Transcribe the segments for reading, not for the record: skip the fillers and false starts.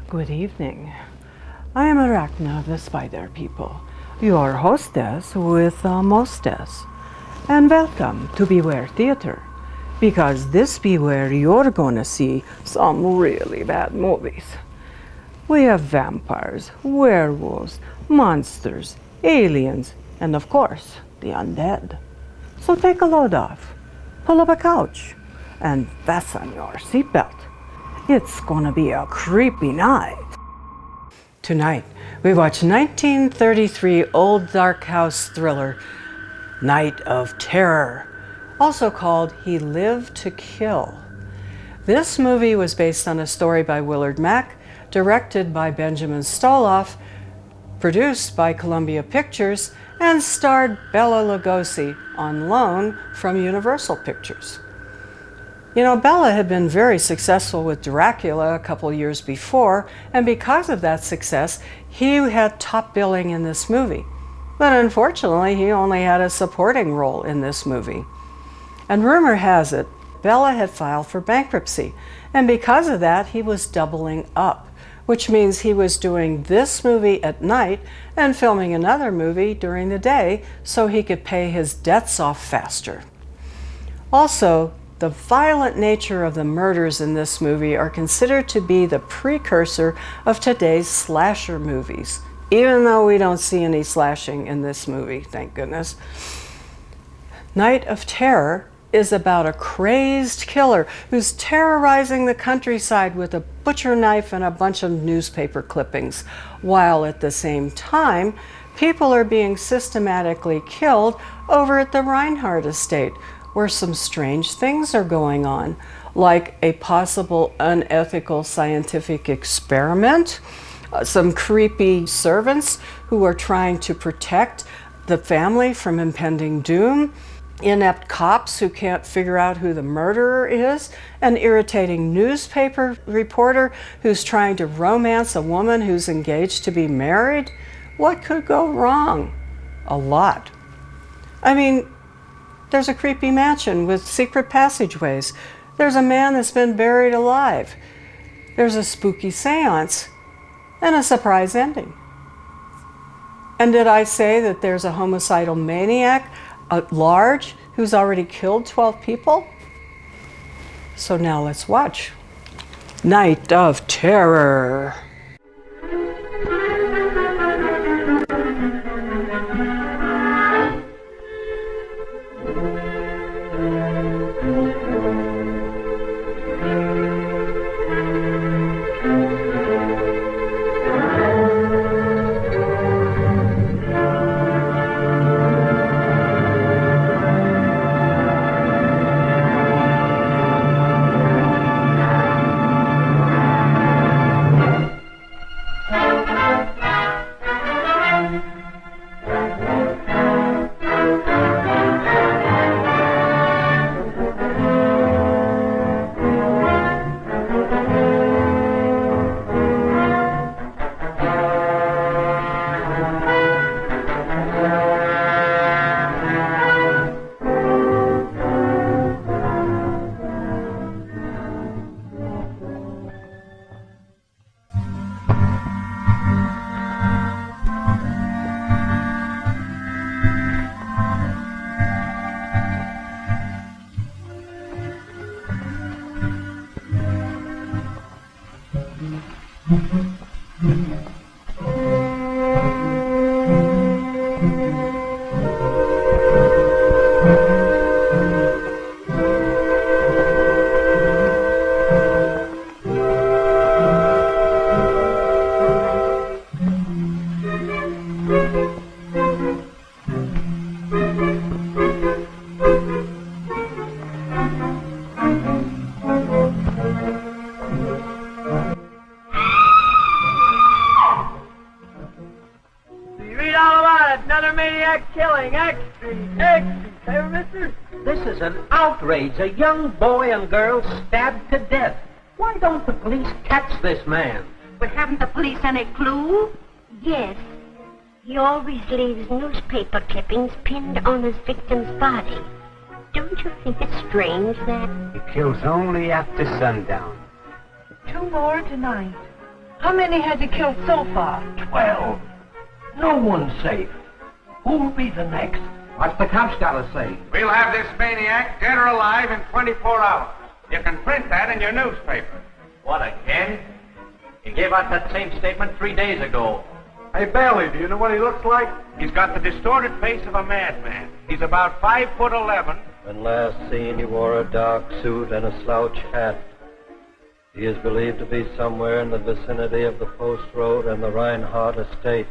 Good evening. I am Arachna of the Spider People, your hostess with mostess. And welcome to Beware Theater, because this be where you're gonna see some really bad movies. We have vampires, werewolves, monsters, aliens, and of course, the undead. So take a load off, pull up a couch, and fasten your seatbelt. It's gonna be a creepy night. Tonight, we watch 1933 old dark house thriller, Night of Terror, also called He Lived to Kill. This movie was based on a story by Willard Mack, directed by Benjamin Stoloff, produced by Columbia Pictures, and starred Bela Lugosi on loan from Universal Pictures. You know, Bela had been very successful with Dracula a couple years before, and because of that success, he had top billing in this movie. But unfortunately, he only had a supporting role in this movie. And rumor has it, Bela had filed for bankruptcy, and because of that, he was doubling up, which means he was doing this movie at night and filming another movie during the day so he could pay his debts off faster. Also, the violent nature of the murders in this movie are considered to be the precursor of today's slasher movies, even though we don't see any slashing in this movie, thank goodness. Night of Terror is about a crazed killer who's terrorizing the countryside with a butcher knife and a bunch of newspaper clippings, while at the same time, people are being systematically killed over at the Reinhart estate, where some strange things are going on, like a possible unethical scientific experiment, some creepy servants who are trying to protect the family from impending doom, inept cops who can't figure out who the murderer is, an irritating newspaper reporter who's trying to romance a woman who's engaged to be married. What could go wrong? A lot. I mean, there's a creepy mansion with secret passageways. There's a man that's been buried alive. There's a spooky seance and a surprise ending. And did I say that there's a homicidal maniac at large who's already killed 12 people? So now let's watch Night of Terror. Another maniac killing. Extra. Hey, mister? This is an outrage. A young boy and girl stabbed to death. Why don't the police catch this man? But haven't the police any clue? Yes. He always leaves newspaper clippings pinned on his victim's body. Don't you think it's strange that... He kills only after sundown. 2 more tonight. How many has he killed so far? 12. No one's safe. Who'll be the next? What's the cops got to say? We'll have this maniac dead or alive in 24 hours. You can print that in your newspaper. What again? He gave out that same statement 3 days ago. Hey, Bailey, do you know what he looks like? He's got the distorted face of a madman. He's about 5'11". When last seen, he wore a dark suit and a slouch hat. He is believed to be somewhere in the vicinity of the Post Road and the Reinhart estate.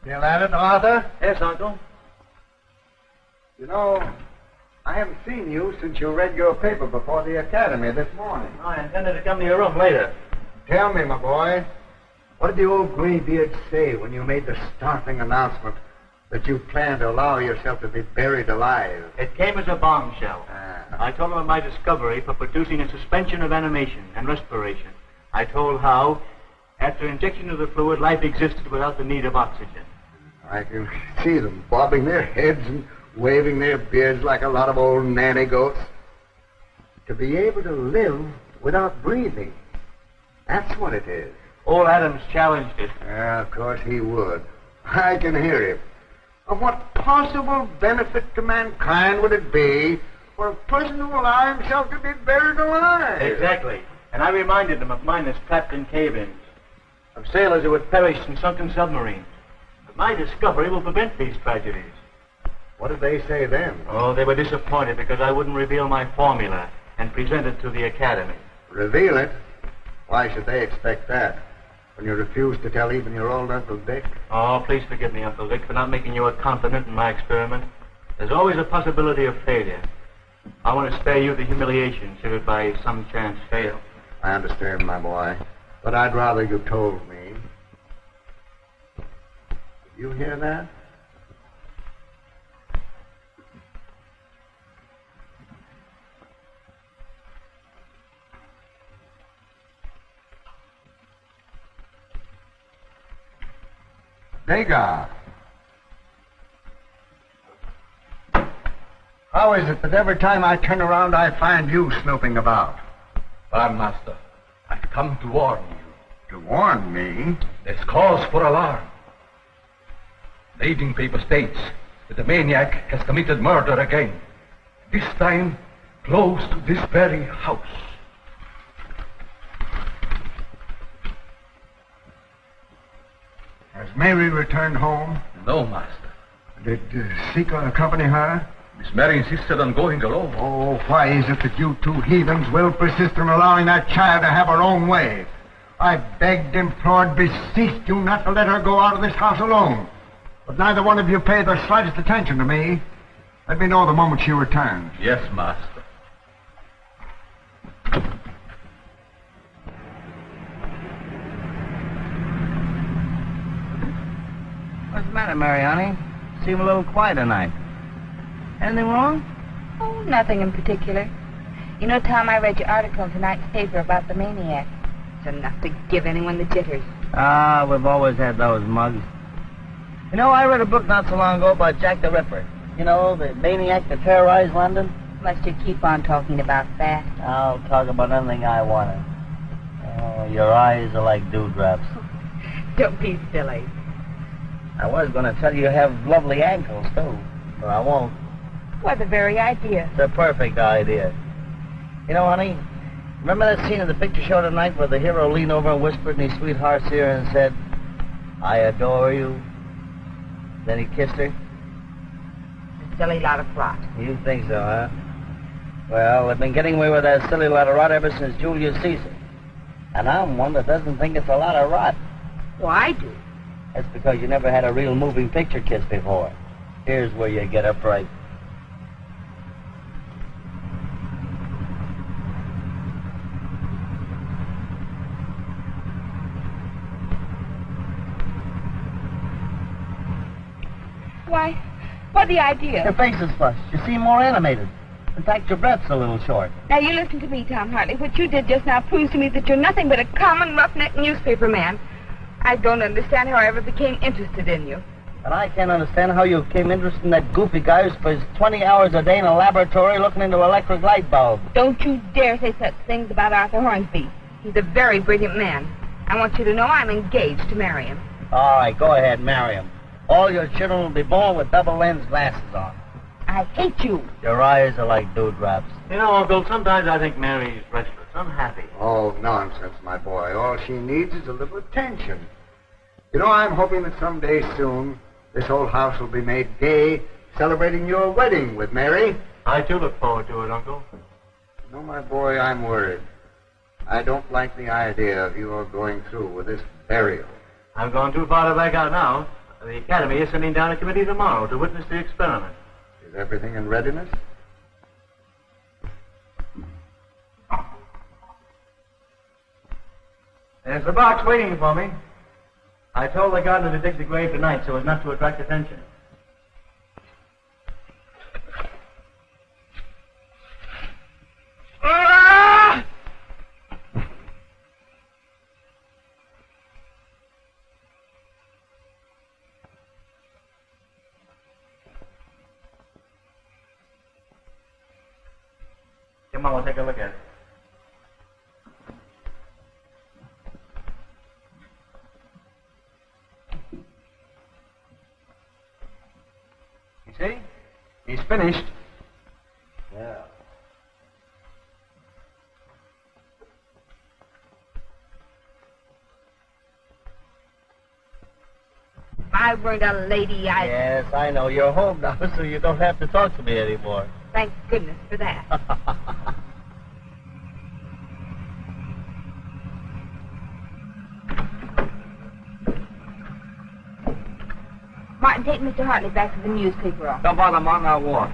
Still at it, Arthur? Yes, Uncle. You know, I haven't seen you since you read your paper before the academy this morning. I intended to come to your room later. Tell me, my boy, what did the old graybeard say when you made the startling announcement that you planned to allow yourself to be buried alive? It came as a bombshell. I told him of my discovery for producing a suspension of animation and respiration. I told how, after injection of the fluid, life existed without the need of oxygen. I can see them bobbing their heads and waving their beards like a lot of old nanny goats. To be able to live without breathing. That's what it is. Old Adams challenged it. Yeah, of course he would. I can hear him. Of what possible benefit to mankind would it be for a person to allow himself to be buried alive? Exactly. And I reminded him of miners trapped in cave-ins, of sailors who had perished in sunken submarines. But my discovery will prevent these tragedies. What did they say then? Oh, they were disappointed because I wouldn't reveal my formula and present it to the Academy. Reveal it? Why should they expect that? When you refuse to tell even your old Uncle Dick? Oh, please forgive me, Uncle Dick, for not making you a confidant in my experiment. There's always a possibility of failure. I want to spare you the humiliation should it by some chance fail. I understand, my boy. But I'd rather you told me. Did you hear that? Degas. How is it that every time I turn around I find you snooping about? Master, I've come to warn you. To warn me? There's cause for alarm. The evening paper states that the maniac has committed murder again. This time, close to this very house. Has Mary returned home? No, Master. Did Seeker accompany her? Miss Mary insisted on going alone. Oh, why is it that you two heathens will persist in allowing that child to have her own way? I begged, implored, beseeched you not to let her go out of this house alone. But neither one of you paid the slightest attention to me. Let me know the moment she returns. Yes, master. What's the matter, Mary, honey? Seem a little quiet tonight. Anything wrong? Oh, nothing in particular. You know, Tom, I read your article in tonight's paper about the maniac. It's enough to give anyone the jitters. Ah, we've always had those mugs. You know, I read a book not so long ago about Jack the Ripper. You know, the maniac that terrorized London. Must you keep on talking about that? I'll talk about anything I want to. Oh, your eyes are like dewdrops. Don't be silly. I was going to tell you have lovely ankles, too, but I won't. What the very idea. It's a perfect idea. You know, honey, remember that scene in the picture show tonight where the hero leaned over and whispered in his sweetheart's ear and said, I adore you? Then he kissed her? A silly lot of rot. You think so, huh? Well, they've been getting away with that silly lot of rot ever since Julius Caesar. And I'm one that doesn't think it's a lot of rot. Well, I do. That's because you never had a real moving picture kiss before. Here's where you get a fright. Why, what the idea? Your face is flushed. You seem more animated. In fact, your breath's a little short. Now, you listen to me, Tom Hartley. What you did just now proves to me that you're nothing but a common roughneck newspaper man. I don't understand how I ever became interested in you. And I can't understand how you became interested in that goofy guy who spends 20 hours a day in a laboratory looking into electric light bulbs. Don't you dare say such things about Arthur Hornsby. He's a very brilliant man. I want you to know I'm engaged to marry him. All right, go ahead, marry him. All your children will be born with double-lens glasses on. I hate you. Your eyes are like dewdrops. You know, Uncle, sometimes I think Mary's restless, unhappy. Oh, nonsense, my boy. All she needs is a little attention. You know, I'm hoping that someday soon this whole house will be made gay, celebrating your wedding with Mary. I, too, look forward to it, Uncle. You know, my boy, I'm worried. I don't like the idea of you all going through with this burial. I've gone too far to back out now. The Academy is sending down a committee tomorrow to witness the experiment. Is everything in readiness? There's the box waiting for me. I told the gardener to dig the grave tonight so as not to attract attention. Come on, we'll take a look at it. You see? He's finished. Yeah. If I weren't a lady, I'd... Yes, I know. You're home now, so you don't have to talk to me anymore. Thank goodness for that. Martin, take Mr. Hartley back to the newspaper office. Don't bother, Martin. I'll walk.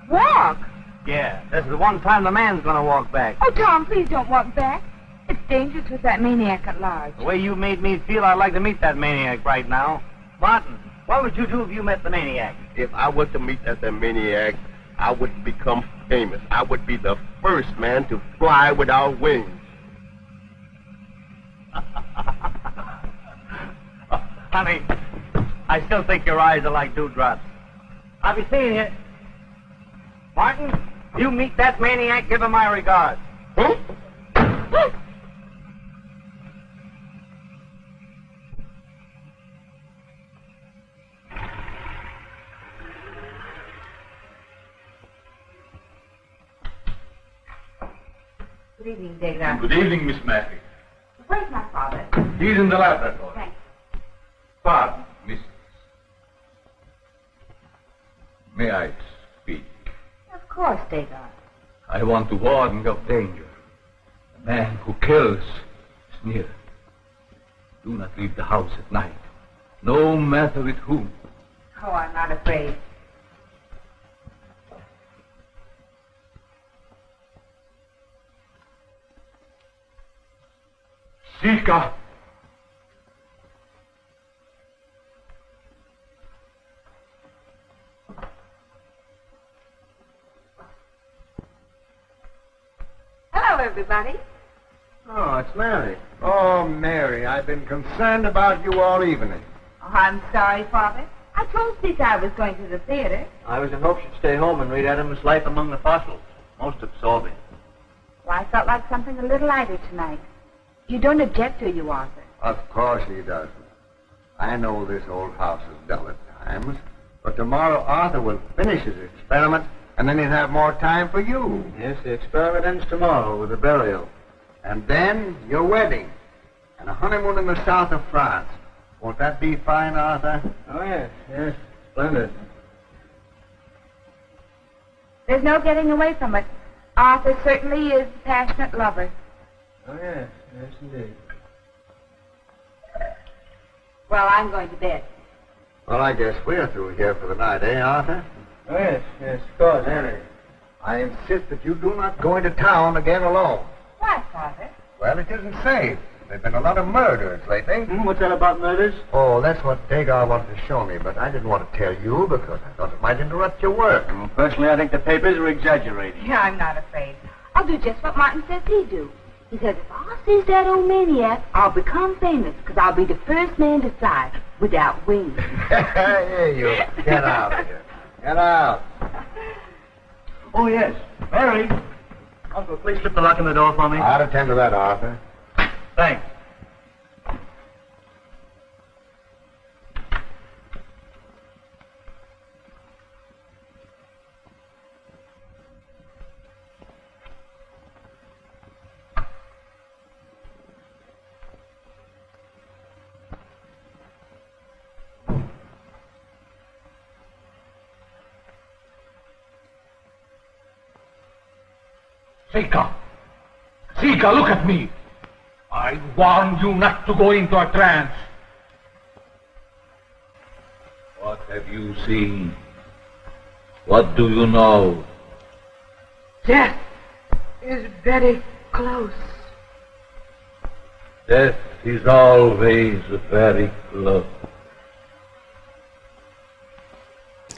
Walk? Yeah, this is the one time the man's going to walk back. Oh, Tom, please don't walk back. It's dangerous with that maniac at large. The way you made me feel, I'd like to meet that maniac right now. Martin, what would you do if you met the maniac? If I were to meet that maniac, I would become famous. I would be the first man to fly without wings. Honey, I still think your eyes are like dewdrops. I'll be seeing you. Martin, you meet that maniac, give him my regards. Huh? Good evening, Degas. Good evening, Miss Mary. Where's my father? He's in the laboratory. Thanks. Pardon, Miss. May I speak? Of course, Degas. I want to warn you of danger. The man who kills is near. Do not leave the house at night. No matter with whom. Oh, I'm not afraid. Sika! Hello, everybody. Oh, it's Mary. Oh, Mary, I've been concerned about you all evening. Oh, I'm sorry, Father. I told Sika I was going to the theater. I was in hopes you'd stay home and read Adam's Life Among the Fossils. Most absorbing. Well, I felt like something a little lighter tonight. You don't object, do you, Arthur? Of course he doesn't. I know this old house is dull at times, but tomorrow Arthur will finish his experiment, and then he'll have more time for you. Yes, the experiment ends tomorrow with the burial. And then your wedding, and a honeymoon in the south of France. Won't that be fine, Arthur? Oh, yes, splendid. There's no getting away from it. Arthur certainly is a passionate lover. Oh, yes, indeed. Well, I'm going to bed. Well, I guess we're through here for the night, eh, Arthur? Oh, yes, of course. Mary, I insist that you do not go into town again alone. Why, Father? Well, it isn't safe. There've been a lot of murders lately. What's that about murders? Oh, that's what Dagar wanted to show me, but I didn't want to tell you because I thought it might interrupt your work. Well, personally, I think the papers are exaggerating. Yeah, I'm not afraid. I'll do just what Martin says he'd do. He says, if I sees that old maniac, I'll become famous, because I'll be the first man to fly without wings. Here you. Get out of here. Get out. Oh, yes. Mary. Uncle, please slip the lock in the door for me. I'll attend to that, Arthur. Thanks. Sika, look at me. I warned you not to go into a trance. What have you seen? What do you know? Death is very close. Death is always very close.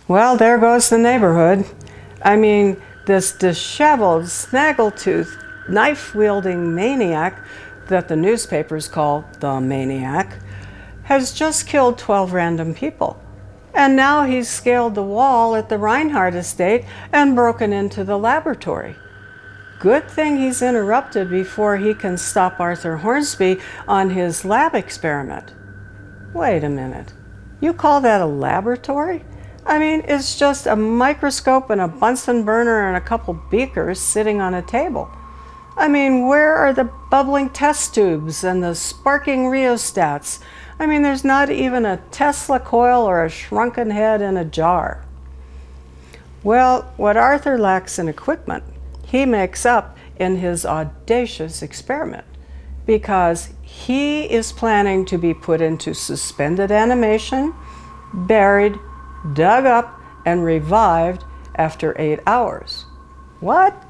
Well, there goes the neighborhood. I mean, this disheveled, snaggletooth, knife-wielding maniac that the newspapers call the maniac has just killed 12 random people. And now he's scaled the wall at the Reinhart estate and broken into the laboratory. Good thing he's interrupted before he can stop Arthur Hornsby on his lab experiment. Wait a minute. You call that a laboratory? I mean, it's just a microscope and a Bunsen burner and a couple beakers sitting on a table. I mean, where are the bubbling test tubes and the sparking rheostats? I mean, there's not even a Tesla coil or a shrunken head in a jar. Well, what Arthur lacks in equipment, he makes up in his audacious experiment, because he is planning to be put into suspended animation, buried, dug up, and revived after 8 hours. What?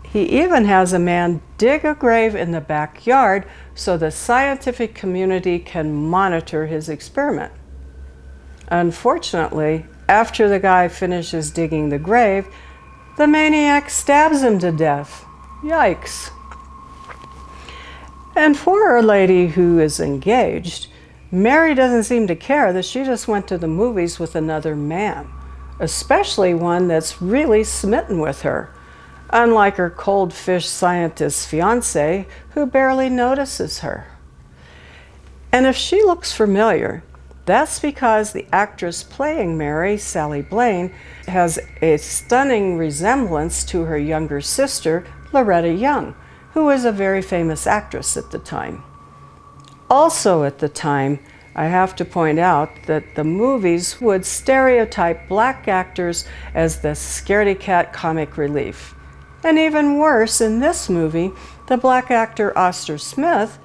He even has a man dig a grave in the backyard so the scientific community can monitor his experiment. Unfortunately, after the guy finishes digging the grave, the maniac stabs him to death. Yikes. And for a lady who is engaged, Mary doesn't seem to care that she just went to the movies with another man, especially one that's really smitten with her, unlike her cold fish scientist fiancé who barely notices her. And if she looks familiar, that's because the actress playing Mary, Sally Blaine, has a stunning resemblance to her younger sister, Loretta Young, who was a very famous actress at the time. Also at the time, I have to point out that the movies would stereotype black actors as the scaredy cat comic relief. And even worse, in this movie, the black actor Oscar Smith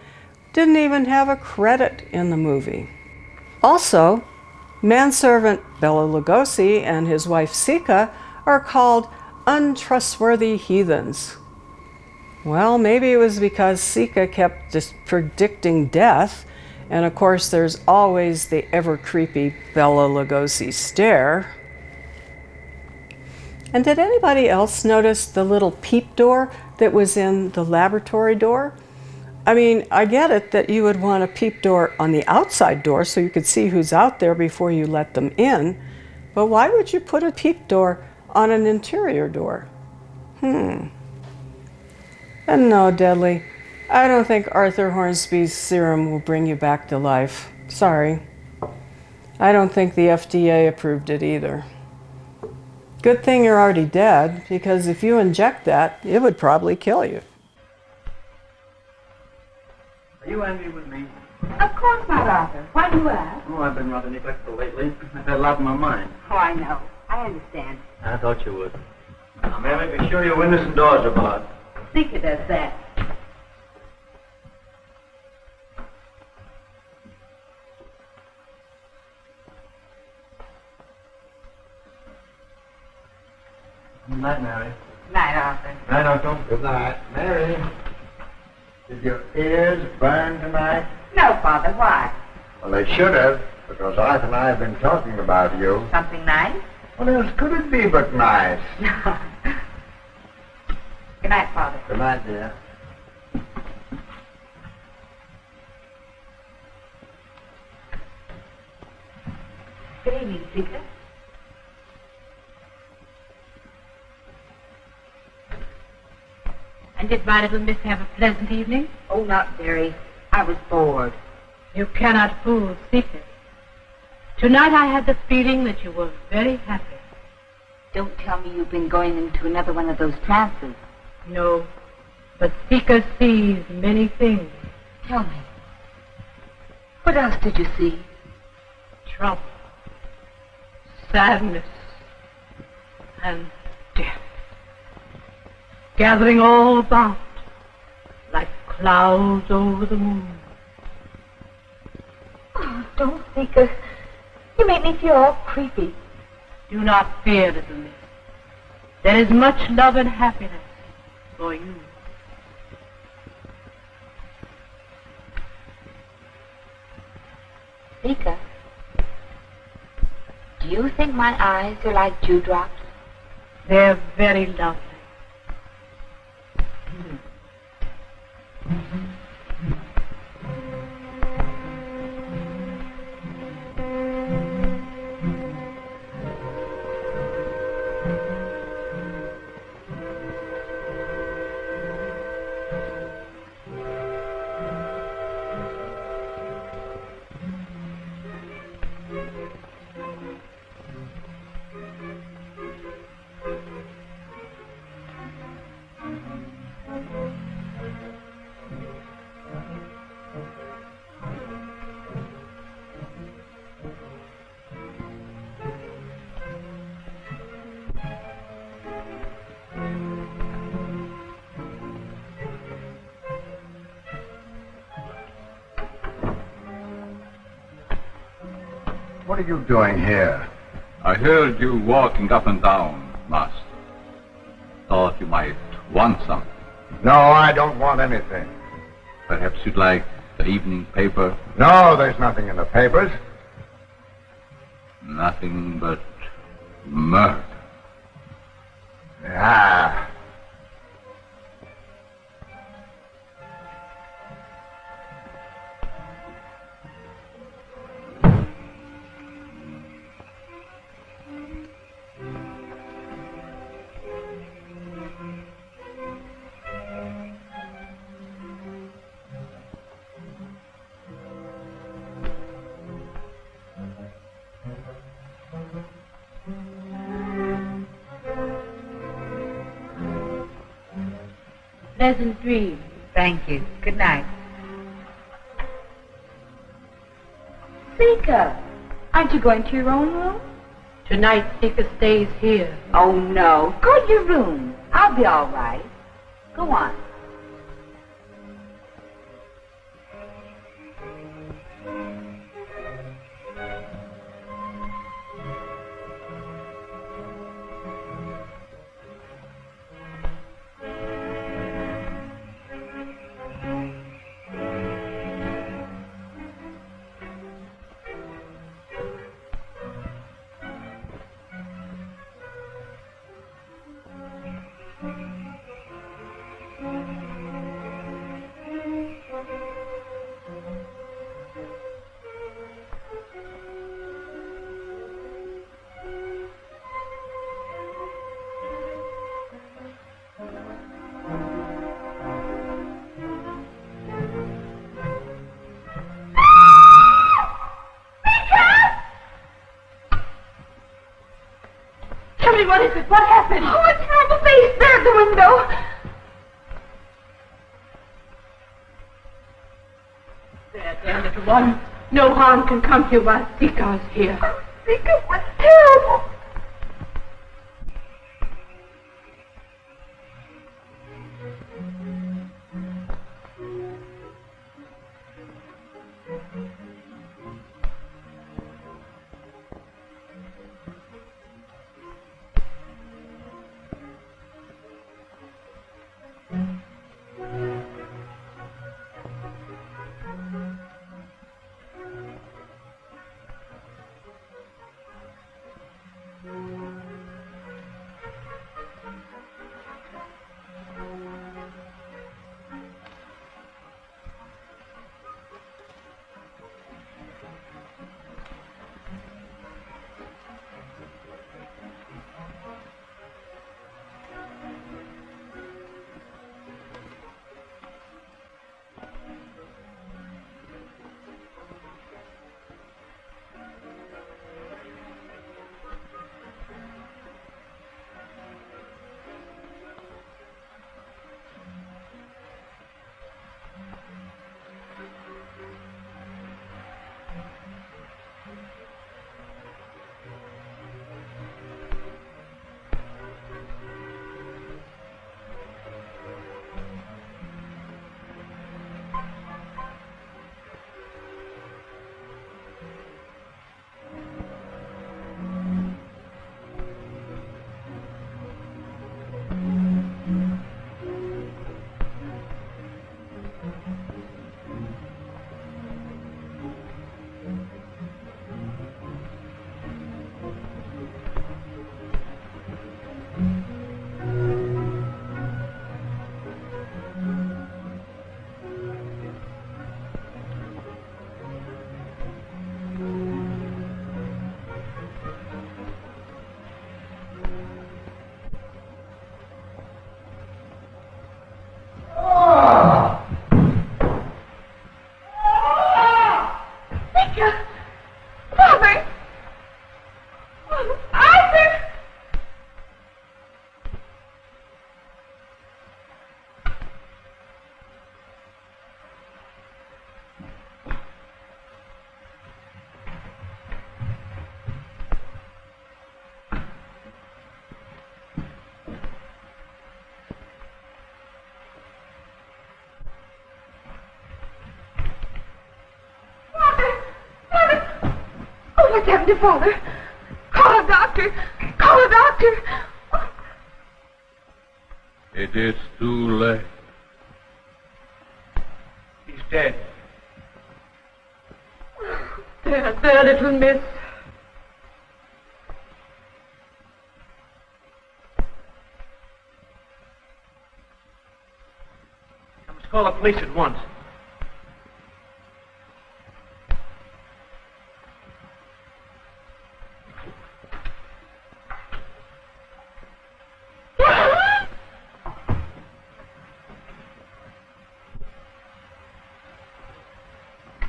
didn't even have a credit in the movie. Also, manservant Bela Lugosi and his wife Sika are called untrustworthy heathens. Well, maybe it was because Sika kept just predicting death, and of course there's always the ever-creepy Bela Lugosi stare. And did anybody else notice the little peep door that was in the laboratory door? I mean, I get it that you would want a peep door on the outside door so you could see who's out there before you let them in, but why would you put a peep door on an interior door? And no, Deadly, I don't think Arthur Hornsby's serum will bring you back to life. Sorry. I don't think the FDA approved it either. Good thing you're already dead, because if you inject that, it would probably kill you. Are you angry with me? Of course not, Arthur. Why do you ask? Oh, I've been rather neglectful lately. I've had a lot on my mind. Oh, I know. I understand. I thought you would. Now, Mary, be sure your windows and doors are barred. Sika does that. Good night, Mary. Night, Arthur. Night, Uncle. Good night. Mary, did your ears burn tonight? No, Father. Why? Well, they should have, because Arthur and I have been talking about you. Something nice? What else could it be but nice? Good night, Father. Good night, dear. Good evening, Sika. And did my little miss have a pleasant evening? Oh, not very. I was bored. You cannot fool Sika. Tonight I had the feeling that you were very happy. Don't tell me you've been going into another one of those trances. No, but Sika sees many things. Tell me. What else did you see? Trouble, sadness, and death. Gathering all about, like clouds over the moon. Oh, don't, Sika. You make me feel all creepy. Do not fear, little miss. There is much love and happiness for you. Sika, do you think my eyes are like dewdrops? They're very lovely. What are you doing here? I heard you walking up and down, Master. Thought you might want something. No, I don't want anything. Perhaps you'd like the evening paper? No, there's nothing in the papers. Nothing but murder. Ah. Pleasant dreams. Thank you. Good night. Sika, aren't you going to your own room? Tonight Sika stays here. Oh, no. Go to your room. I'll be all right. Go on. Somebody, what is it? What happened? Oh, a terrible face there at the window. There, little one. No harm can come here while Sika's here. Oh, Sika, what's terrible? What's happened to Father? Call a doctor! Call a doctor! It is too late. He's dead. There, little miss. I must call the police at once.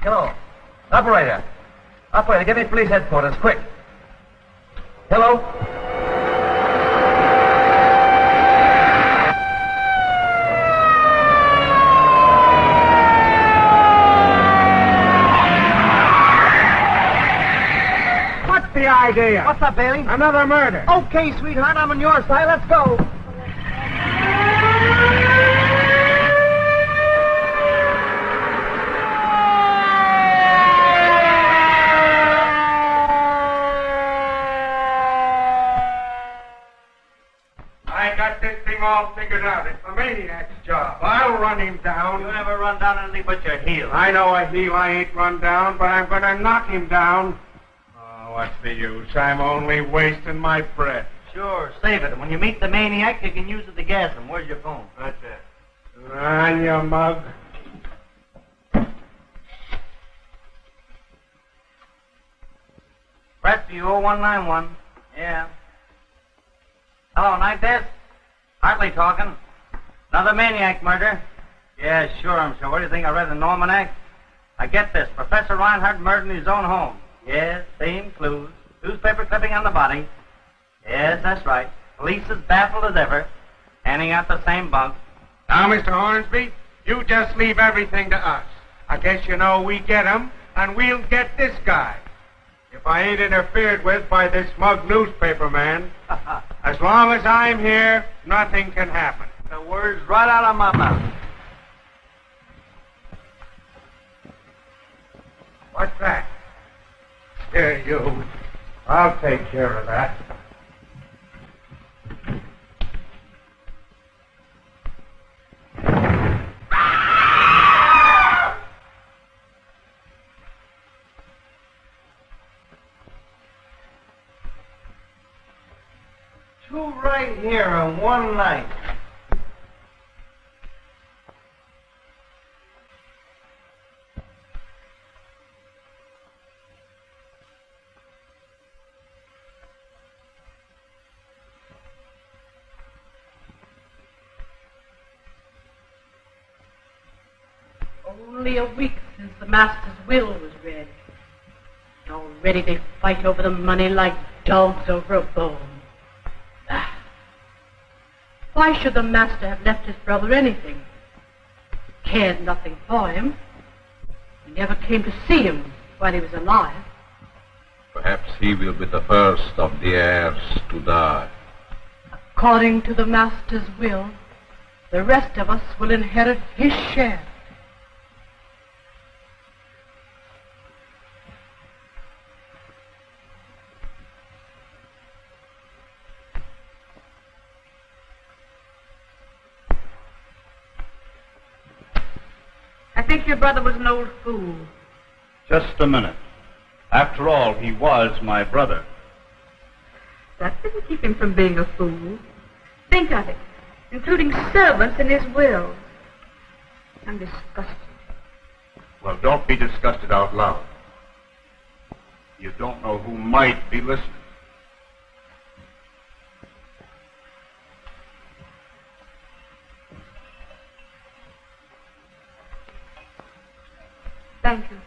Hello. Operator. Operator, give me police headquarters, quick. Hello? What's the idea? What's up, Bailey? Another murder. Okay, sweetheart, I'm on your side. Let's go. I got this thing all figured out. It's the maniac's job. I'll run him down. You never run down anything but your heel. I know a heel I ain't run down, but I'm going to knock him down. Oh, what's the use? I'm only wasting my breath. Sure, save it. When you meet the maniac, you can use it to gas him. Where's your phone? That's it. On you mug. Rescue 0191. Yeah. Hello, night desk? Hartley talking. Another maniac murder? Yeah, sure, I'm sure. What do you think I read in the almanac? I get this. Professor Reinhart murdered in his own home. Yes, same clues. Newspaper clipping on the body. Yes, that's right. Police as baffled as ever. Handing out the same bunk. Now, Mr. Hornsby, you just leave everything to us. I guess you know we get him, and we'll get this guy. If I ain't interfered with by this smug newspaper man, as long as I'm here, nothing can happen. The words right out of my mouth. What's that? Here, you. I'll take care of that. Two right here in one night. Only a week since the master's will was read. And already they fight over the money like dogs over a bone. Why should the master have left his brother anything? Cared nothing for him. He never came to see him while he was alive. Perhaps he will be the first of the heirs to die. According to the master's will, the rest of us will inherit his share. I think your brother was an old fool. Just a minute. After all, he was my brother. That didn't keep him from being a fool. Think of it, including servants in his will. I'm disgusted. Well, don't be disgusted out loud. You don't know who might be listening. Thank you.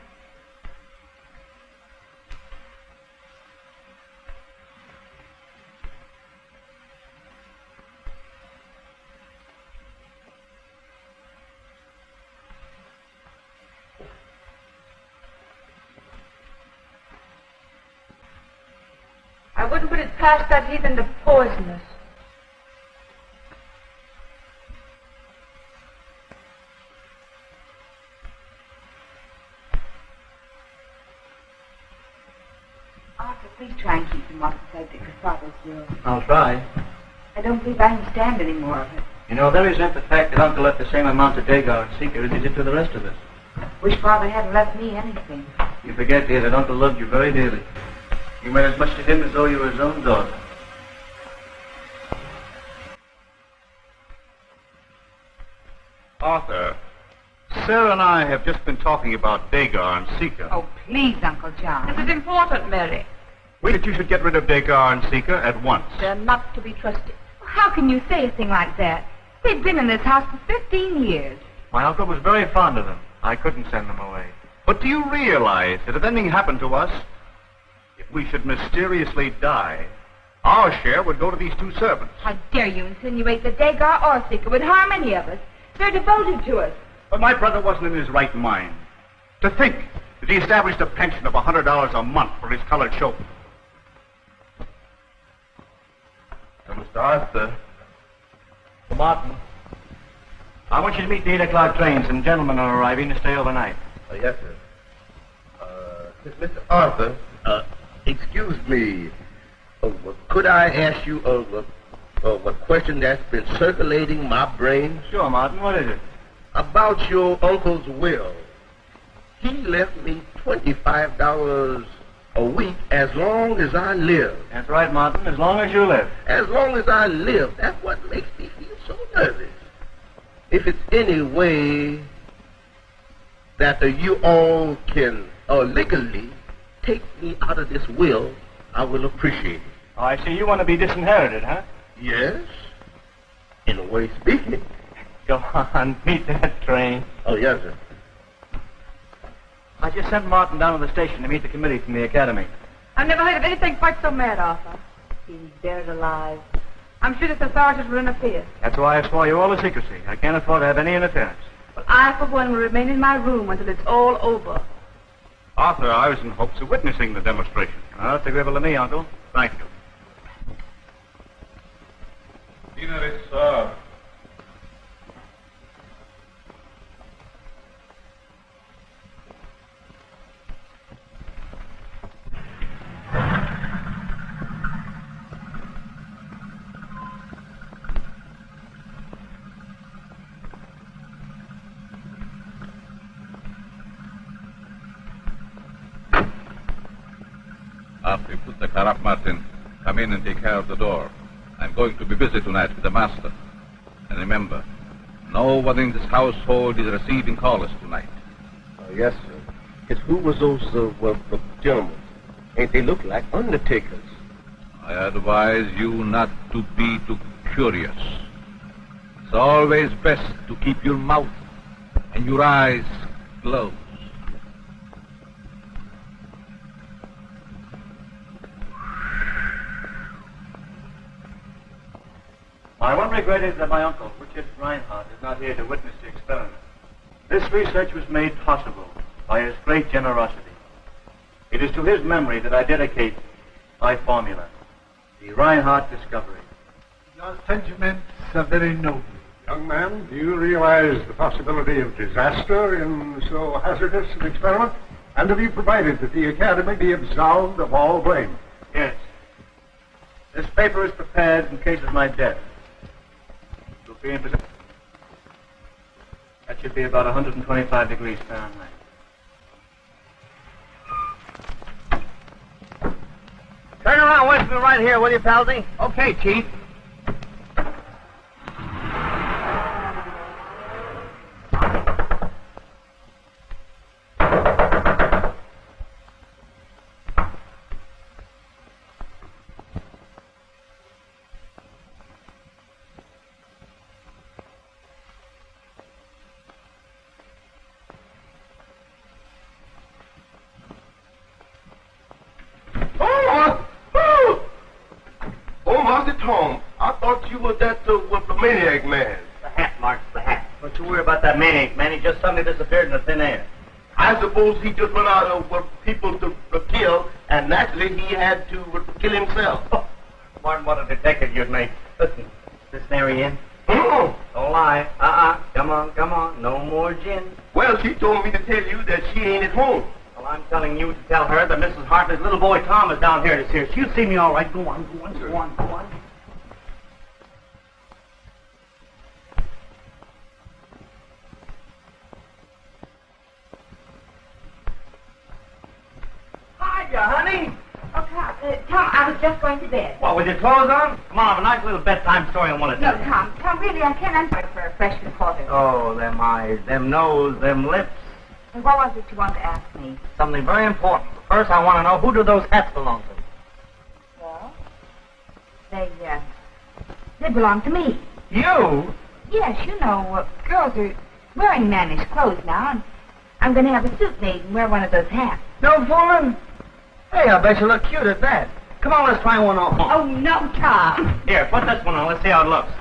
I wouldn't put it past that heathen to poison us. Arthur, please try and keep him off the subject of Father's will. I'll try. I don't believe I can stand any more of it. You know, there isn't the fact that Uncle left the same amount to Dagar and Seeker as he did to the rest of us. Wish Father hadn't left me anything. You forget, dear, that Uncle loved you very dearly. You meant as much to him as though you were his own daughter. Arthur, Sarah and I have just been talking about Dagar and Seeker. Oh, please, Uncle John. This is important, Mary. We think you should get rid of Dagar and Seeker at once. They're not to be trusted. How can you say a thing like that? They've been in this house for 15 years. My uncle was very fond of them. I couldn't send them away. But do you realize that if anything happened to us, if we should mysteriously die, our share would go to these two servants? How dare you insinuate that Dagar or Seeker would harm any of us? They're devoted to us. But my brother wasn't in his right mind. To think that he established a pension of $100 a month for his colored chauffeur. Mr. Arthur. Martin, I want you to meet the 8 o'clock train. Some gentlemen are arriving to stay overnight. Yes, sir. Mr. Arthur, excuse me. Could I ask you a question that's been circulating my brain? Sure, Martin. What is it? About your uncle's will. He left me $25 a week as long as I live. That's right, Martin. As long as you live. As long as I live. That's what makes me feel so nervous. If it's any way that you all can legally take me out of this will, I will appreciate it. Oh, I see. You want to be disinherited, huh? Yes. In a way speaking. Go on. Meet that train. Oh, yes, sir. I just sent Martin down to the station to meet the committee from the academy. I've never heard of anything quite so mad, Arthur. He's buried alive. I'm sure the authorities will interfere. That's why I swore you all to secrecy. I can't afford to have any interference. But I, for one, will remain in my room until it's all over. Arthur, I was in hopes of witnessing the demonstration. That's agreeable to me, Uncle. Thank you. Dinner is served. After you put the car up, Martin, come in and take care of the door. I'm going to be busy tonight with the master. And remember, no one in this household is receiving callers tonight. Yes, sir. Yes, who was those gentlemen? Ain't they look like undertakers? I advise you not to be too curious. It's always best to keep your mouth and your eyes closed. My one regret is that my uncle, Richard Reinhart, is not here to witness the experiment. This research was made possible by his great generosity. It is to his memory that I dedicate my formula, the Reinhart discovery. Your sentiments are very noble. Young man, do you realize the possibility of disaster in so hazardous an experiment? And have you provided that the Academy be absolved of all blame? Yes. This paper is prepared in case of my death. That should be about 125 degrees Fahrenheit. Turn around, wait for me right here, will you, Palsy? Okay, Chief. Tom, I thought you were that the maniac man. The hat, Mark, the hat. Don't you worry about that maniac, man. He just suddenly disappeared in the thin air. I suppose he just went out of people to kill, and naturally he had to kill himself. Oh, Martin, what a detective you'd make. Listen, is this Mary in? Oh. Don't lie. Come on. No more gin. Well, she told me to tell you that she ain't at home. Well, I'm telling you to tell her that Mrs. Hartley's little boy Tom is down here this year. She'll see me all right. Go on. Hiya, honey. Oh, Tom, I was just going to bed. What, with your clothes on? Come on, have a nice little bedtime story I want to tell you. No, Tom, really, I can't. I'm sorry for a fresh reporter. Oh, them eyes, them nose, them lips. And what was it you wanted to ask me? Something very important. First, I want to know, who do those hats belong to? Well, they belong to me. You? Yes, you know, girls are wearing mannish clothes now, and I'm going to have a suit made and wear one of those hats. No fooling? Hey, I bet you look cute at that. Come on, let's try one on. Oh, no, Tom. Here, put this one on. Let's see how it looks.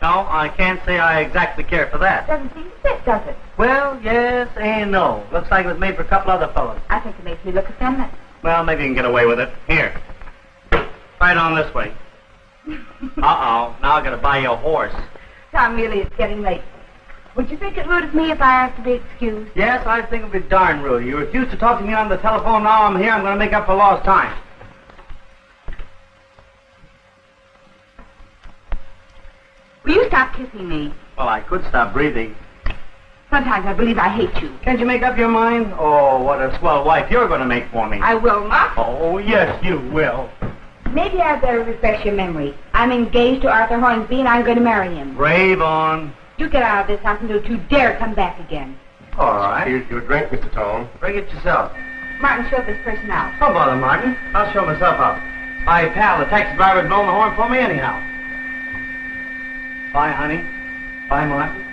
No, I can't say I exactly care for that. Doesn't seem to fit, does it? Well, yes and no. Looks like it was made for a couple other fellows. I think it makes me look effeminate. Well, maybe you can get away with it. Here. Try it on this way. Uh-oh. Now I gotta buy you a horse. Tom, really, it's getting late. Would you think it rude of me if I asked to be excused? Yes, I think it'd be darn rude. You refuse to talk to me on the telephone. Now I'm here. I'm going to make up for lost time. Will you stop kissing me? Well, I could stop breathing. Sometimes I believe I hate you. Can't you make up your mind? Oh, what a swell wife you're going to make for me. I will not. Oh, yes, you will. Maybe I'd better refresh your memory. I'm engaged to Arthur Hornsby, and I'm going to marry him. Brave on. You get out of this house and don't you dare come back again. All right. Here's your drink, Mr. Tom. Bring it yourself. Martin, show this person out. Don't bother, Martin. I'll show myself out. My pal, the taxi driver's blowing the horn for me anyhow. Bye, honey. Bye, Martin.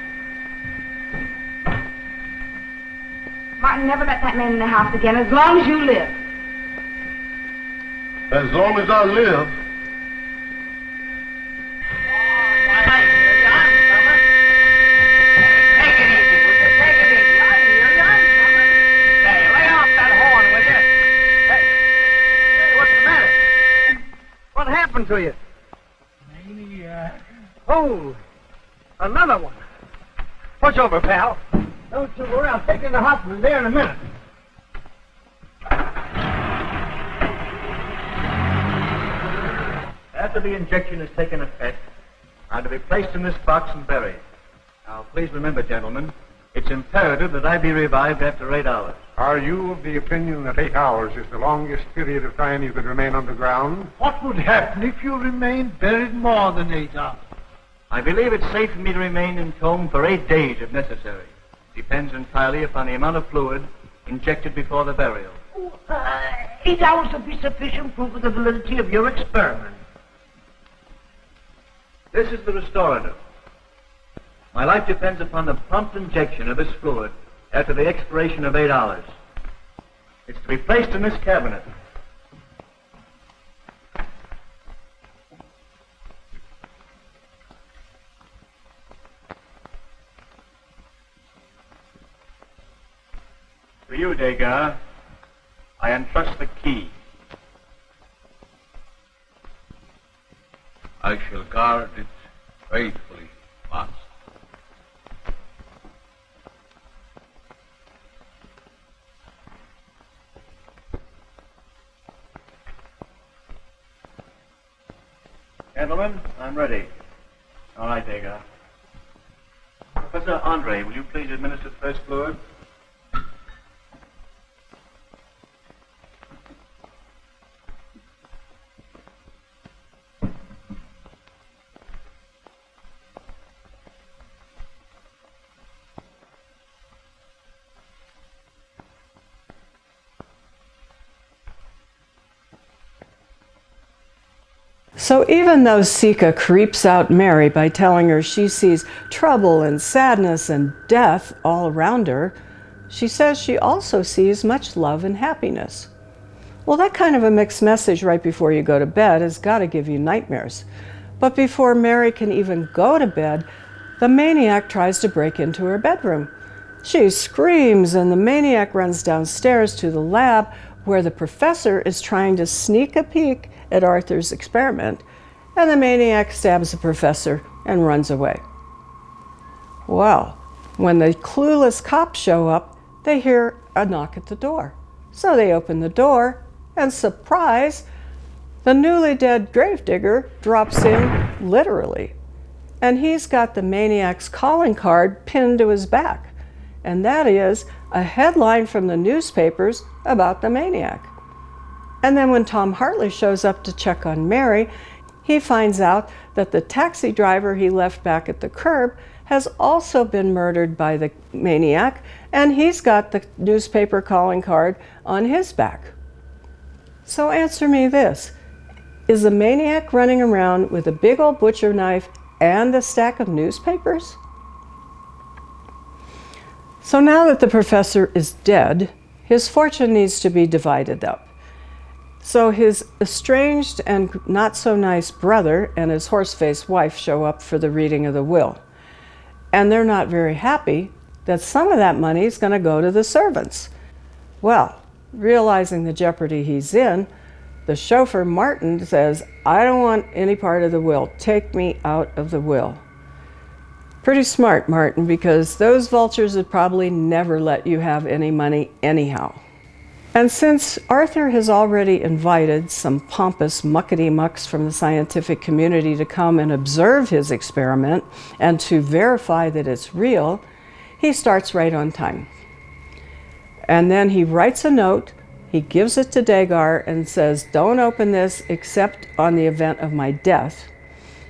Martin, never let that man in the house again as long as you live. As long as I live. Take it easy, will you? Take it easy. I hear you. I'm coming. Say, lay off that horn, will you? Hey, what's the matter? What happened to you? Maniac. Oh, another one. Push over, pal. Don't you worry, I'll take you to the hospital there in a minute. After the injection has taken effect, I'm to be placed in this box and buried. Now, please remember, gentlemen, it's imperative that I be revived after 8 hours. Are you of the opinion that 8 hours is the longest period of time you could remain underground? What would happen if you remained buried more than 8 hours? I believe it's safe for me to remain entombed for 8 days if necessary. Depends entirely upon the amount of fluid injected before the burial. 8 hours would be sufficient proof of the validity of your experiment. This is the restorative. My life depends upon the prompt injection of this fluid after the expiration of 8 hours. It's to be placed in this cabinet. To you, Degas, I entrust the key. I shall guard it faithfully, master. Gentlemen, I'm ready. All right, Degas. Professor Andre, will you please administer the first fluid? So even though Sika creeps out Mary by telling her she sees trouble and sadness and death all around her, she says she also sees much love and happiness. Well, that kind of a mixed message right before you go to bed has got to give you nightmares. But before Mary can even go to bed, the maniac tries to break into her bedroom. She screams and the maniac runs downstairs to the lab where the professor is trying to sneak a peek at Arthur's experiment, and the maniac stabs the professor and runs away. Well, when the clueless cops show up, they hear a knock at the door. So they open the door, and surprise, the newly dead gravedigger drops in literally. And he's got the maniac's calling card pinned to his back. And that is a headline from the newspapers about the maniac. And then when Tom Hartley shows up to check on Mary, he finds out that the taxi driver he left back at the curb has also been murdered by the maniac, and he's got the newspaper calling card on his back. So answer me this. Is the maniac running around with a big old butcher knife and a stack of newspapers? So now that the professor is dead, his fortune needs to be divided up. So his estranged and not so nice brother and his horse-faced wife show up for the reading of the will. And they're not very happy that some of that money is going to go to the servants. Well, realizing the jeopardy he's in, the chauffeur Martin says, "I don't want any part of the will. Take me out of the will." Pretty smart, Martin, because those vultures would probably never let you have any money anyhow. And since Arthur has already invited some pompous muckety-mucks from the scientific community to come and observe his experiment and to verify that it's real, he starts right on time. And then he writes a note, he gives it to Degas and says, "Don't open this except on the event of my death."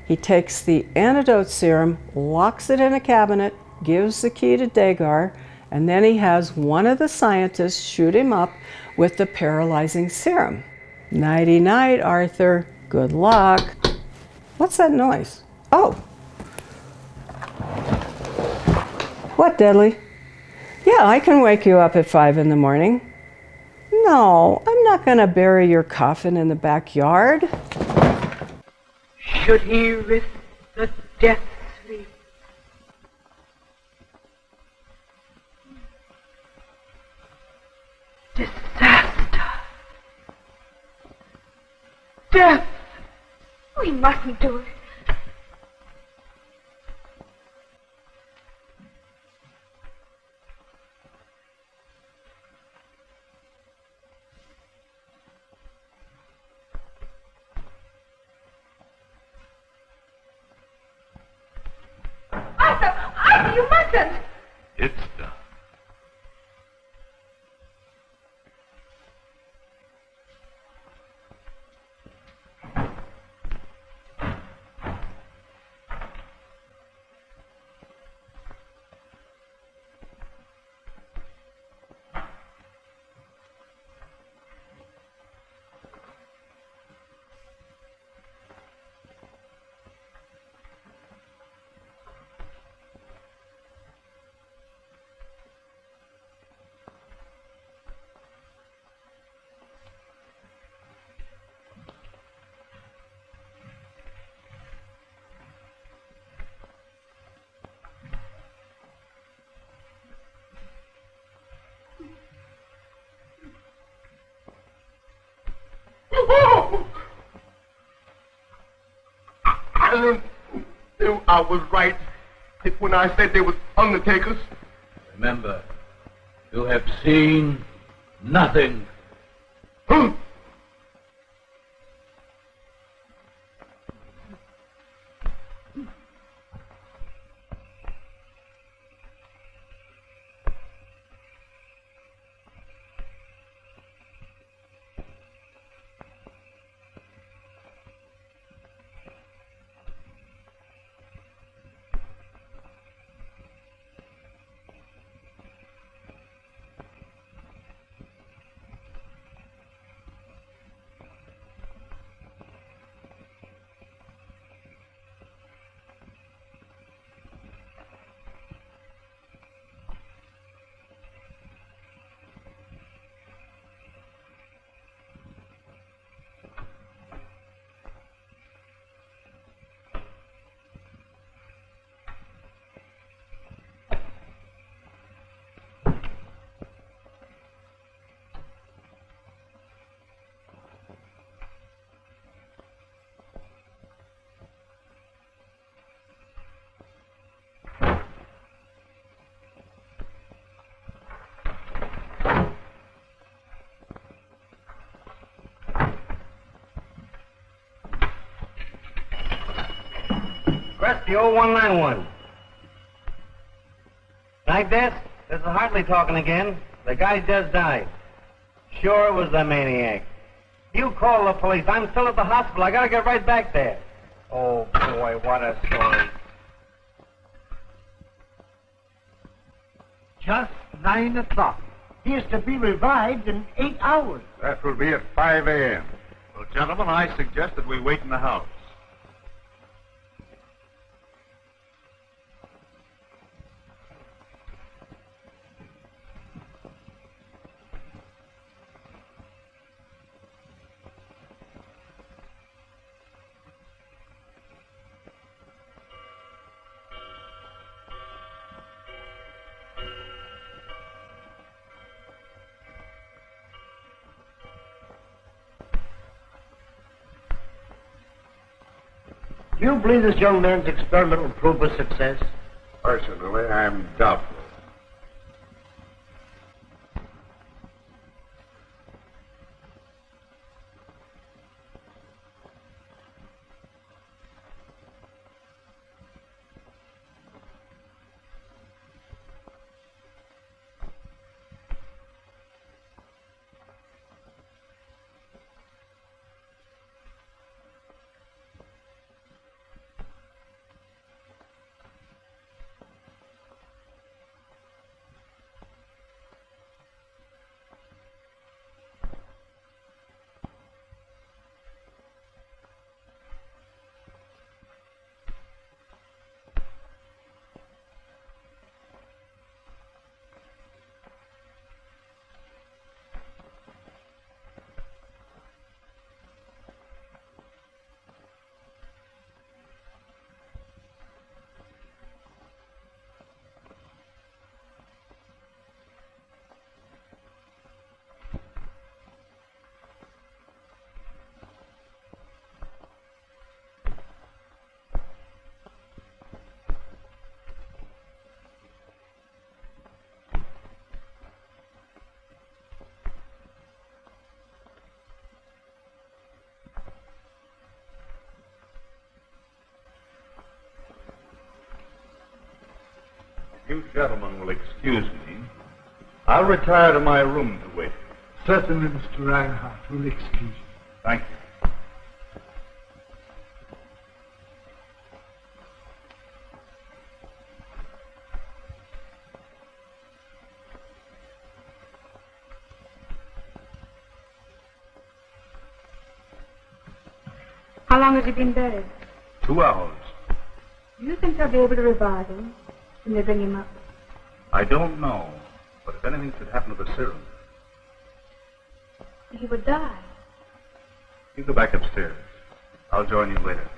He takes the antidote serum, locks it in a cabinet, gives the key to Degas, and then he has one of the scientists shoot him up with the paralyzing serum. Nighty-night, Arthur. Good luck. What's that noise? Oh. What, Deadly? Yeah, I can wake you up at 5 in the morning. No, I'm not going to bury your coffin in the backyard. Should he risk the death sleep? Disaster. Death. We mustn't do it. Arthur, you mustn't. It's done. I was right when I said they were undertakers. Remember, you have seen nothing. Rescue 0191. Night desk? This is Hartley talking again. The guy just died. Sure it was the maniac. You call the police. I'm still at the hospital. I gotta get right back there. Oh, boy, what a story. Just 9 o'clock. He is to be revived in 8 hours. That will be at 5 a.m. Well, gentlemen, I suggest that we wait in the house. Do you believe this young man's experiment will prove a success? Personally, I'm doubtful. You gentlemen will excuse me. I'll retire to my room to wait. Certainly, Mr. Reinhart will excuse you. Thank you. How long has he been buried? 2 hours. Do you think they'll be able to revive him when they bring him up? I don't know, but if anything should happen to the serum, He would die. you go back upstairs. I'll join you later.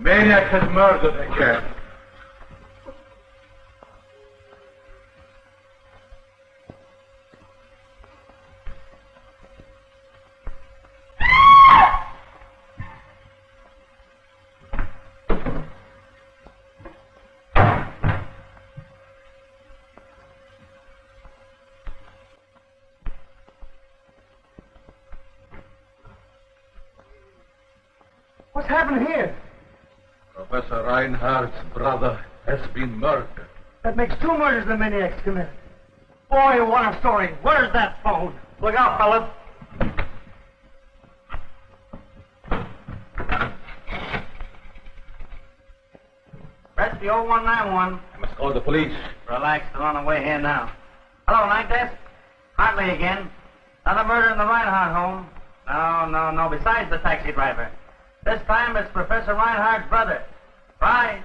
Maniac has murdered again. What's happened here? Professor Reinhardt's brother has been murdered. That makes 2 murders the maniac's committed. Boy, what a story. Where's that phone? Look out, fellas. That's the 0191. I must call the police. Relax, they're on the way here now. Hello, night desk. Hartley again. Another murder in the Reinhart home. No. Besides the taxi driver. This time it's Professor Reinhardt's brother. Bye.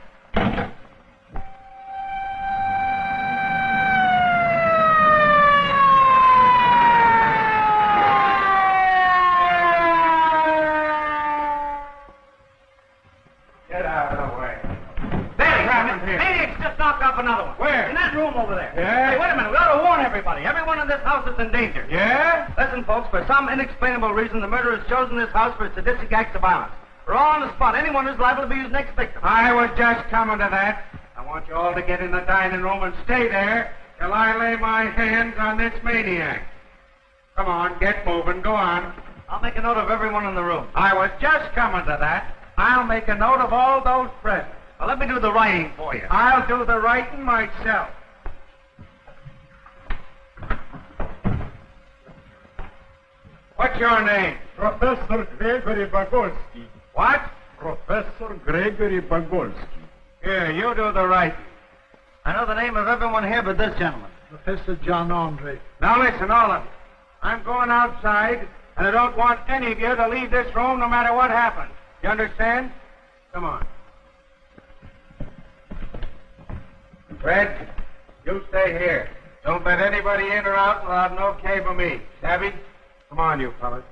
Get out of the way. There, Maniac's just knocked off another one. Where? In that room over there. Yeah? Hey, wait a minute. We ought to warn everybody. Everyone in this house is in danger. Yeah? Listen, folks, for some inexplainable reason, the murderer has chosen this house for sadistic acts of violence. We're all on the spot. Anyone who's liable to be his next victim. I was just coming to that. I want you all to get in the dining room and stay there till I lay my hands on this maniac. Come on, get moving. Go on. I'll make a note of everyone in the room. I was just coming to that. I'll make a note of all those present. Well, let me do the writing for you. I'll do the writing myself. What's your name? Professor Gregory Bagolsky. What? Professor Gregory Bagolsky. Here, you do the writing. I know the name of everyone here but this gentleman. Professor John Andre. Now listen, all of you. I'm going outside, and I don't want any of you to leave this room no matter what happens. You understand? Come on. Fred, you stay here. Don't let anybody in or out without an okay from me. Savvy? Come on, you fellas.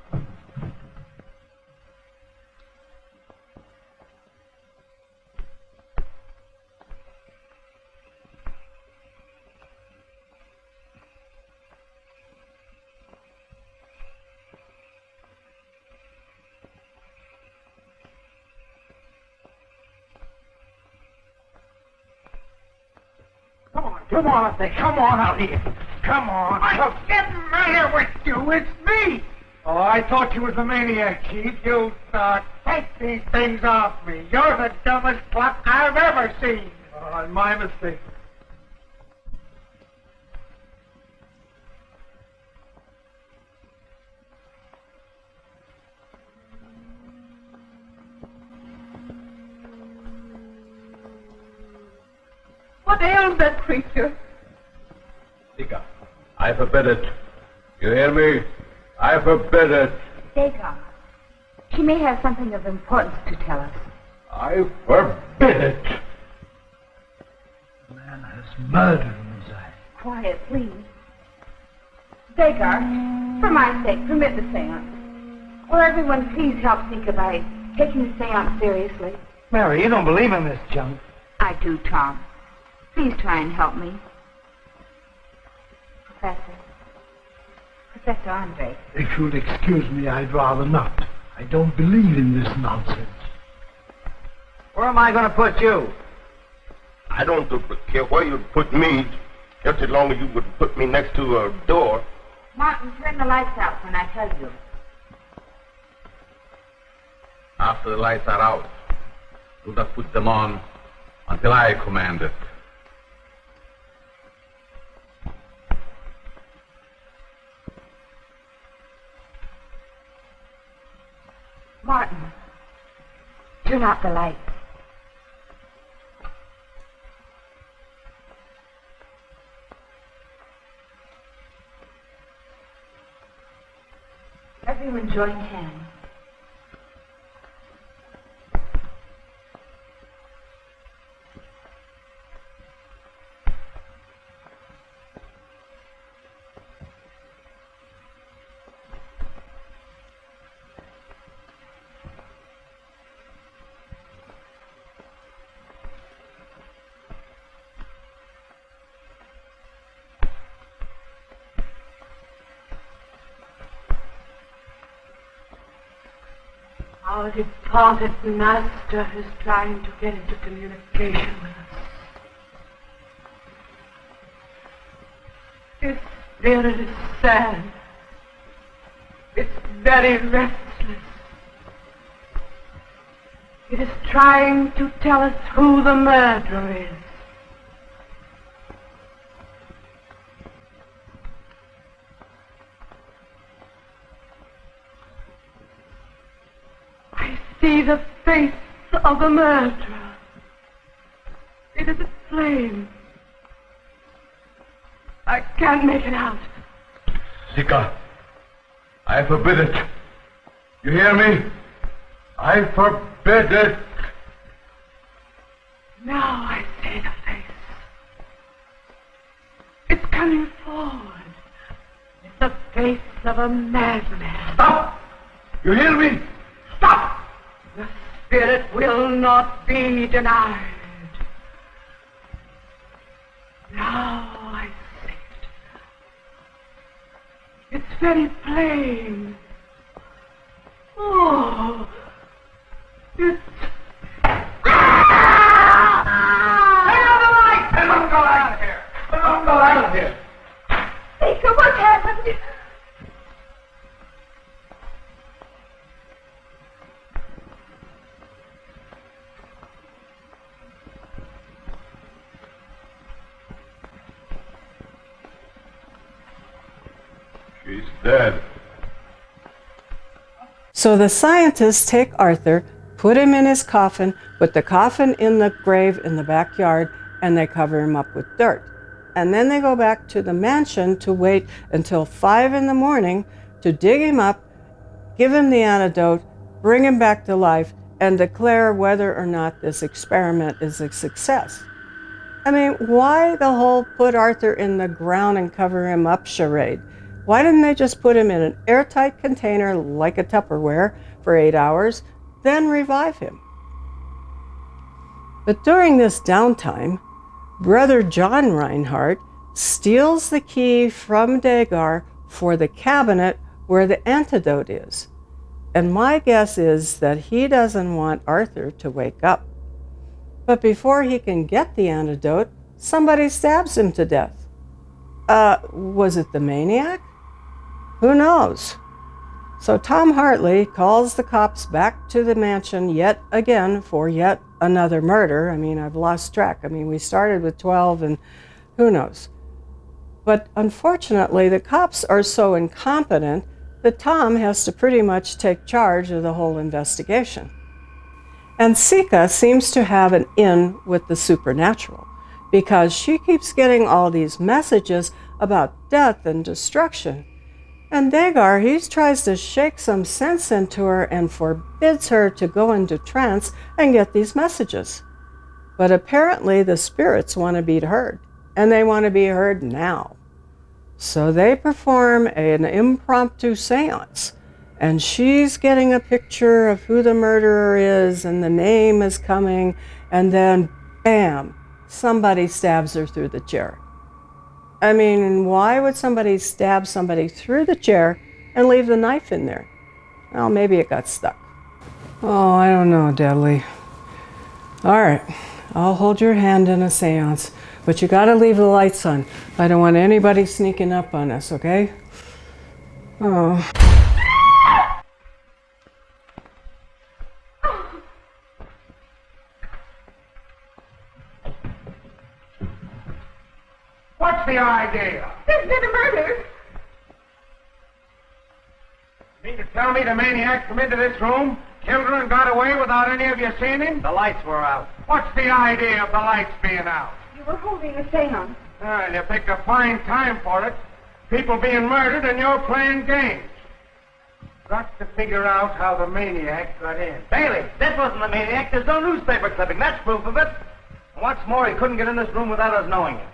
Come on, I say, come on out here. Come on. I'm getting matter with you. It's me. Oh, I thought you was a maniac, Chief. You, take these things off me. You're the dumbest clock I've ever seen. Oh, my mistake. What ails that creature? Sika, I forbid it. You hear me? I forbid it. Dagon. She may have something of importance to tell us. I forbid it. The man has murder in his eye. Quiet, please. Dagar, for my sake, permit the seance. Will everyone please help Sika by taking the seance seriously? Mary, you don't believe in this junk. I do, Tom. Please try and help me. Professor Andre. If you'll excuse me, I'd rather not. I don't believe in this nonsense. Where am I going to put you? I don't care where you put me, just as long as you would put me next to a door. Martin, turn the lights out when I tell you. After the lights are out, do not put them on until I command it. Martin, turn out the lights. Everyone join hands. Our departed master is trying to get into communication with us. His spirit is sad. It's very restless. It is trying to tell us who the murderer is. See the face of the murderer. It is a flame. I can't make it out. Sika, I forbid it. You hear me? I forbid it. Now I see the face. It's coming forward. It's the face of a madman. Stop! You hear me? Stop! The spirit will not be denied. Now I see it. It's very plain. Oh, it's... Let him go out of here! Let him go out of here! Sika, what happened? She's dead. So the scientists take Arthur, put him in his coffin, put the coffin in the grave in the backyard, and they cover him up with dirt. And then they go back to the mansion to wait until 5 a.m. to dig him up, give him the antidote, bring him back to life, and declare whether or not this experiment is a success. I mean, why the whole put Arthur in the ground and cover him up charade? Why didn't they just put him in an airtight container like a Tupperware for 8 hours, then revive him? But during this downtime, Brother John Reinhart steals the key from Dagar for the cabinet where the antidote is. And my guess is that he doesn't want Arthur to wake up. But before he can get the antidote, somebody stabs him to death. Was it the maniac? Who knows? So Tom Hartley calls the cops back to the mansion yet again for yet another murder. I mean, I've lost track. I mean, we started with 12 and who knows. But unfortunately, the cops are so incompetent that Tom has to pretty much take charge of the whole investigation. And Sika seems to have an in with the supernatural because she keeps getting all these messages about death and destruction. And Dagar, he tries to shake some sense into her and forbids her to go into trance and get these messages. But apparently the spirits want to be heard, and they want to be heard now. So they perform an impromptu seance, and she's getting a picture of who the murderer is, and the name is coming, and then, bam, somebody stabs her through the chair. I mean, why would somebody stab somebody through the chair and leave the knife in there? Well, maybe it got stuck. Oh, I don't know, Deadly. All right, I'll hold your hand in a seance, but you gotta leave the lights on. I don't want anybody sneaking up on us, okay? Oh. What's the idea? There's been a murder. You mean to tell me the maniac come into this room, killed her, and got away without any of you seeing him? The lights were out. What's the idea of the lights being out? You were holding a seance. Well, you picked a fine time for it. People being murdered and you're playing games. Got to figure out how the maniac got in. Bailey, this wasn't the maniac. There's no newspaper clipping. That's proof of it. And what's more, he couldn't get in this room without us knowing it.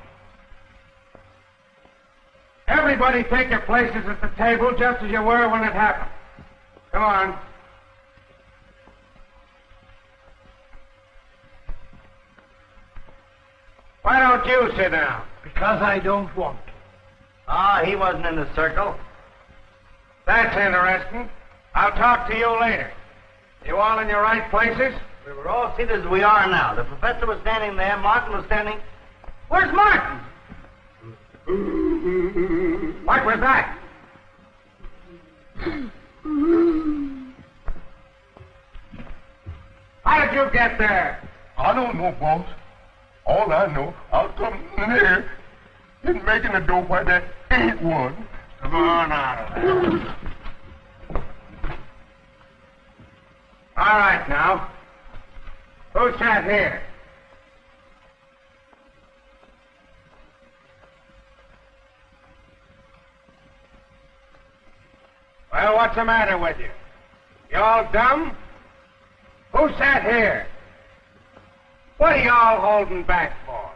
Everybody take your places at the table just as you were when it happened. Come on. Why don't you sit down? Because I don't want to. Ah, he wasn't in the circle. That's interesting. I'll talk to you later. You all in your right places? We were all seated as we are now. The professor was standing there. Martin was standing... Where's Martin? What was that? How did you get there? I don't know, boss. All I know, I was coming in here and making a door where there ain't one. Come on out of there. All right, now. Who sat here? Well, what's the matter with you? You all dumb? Who sat here? What are you all holding back for?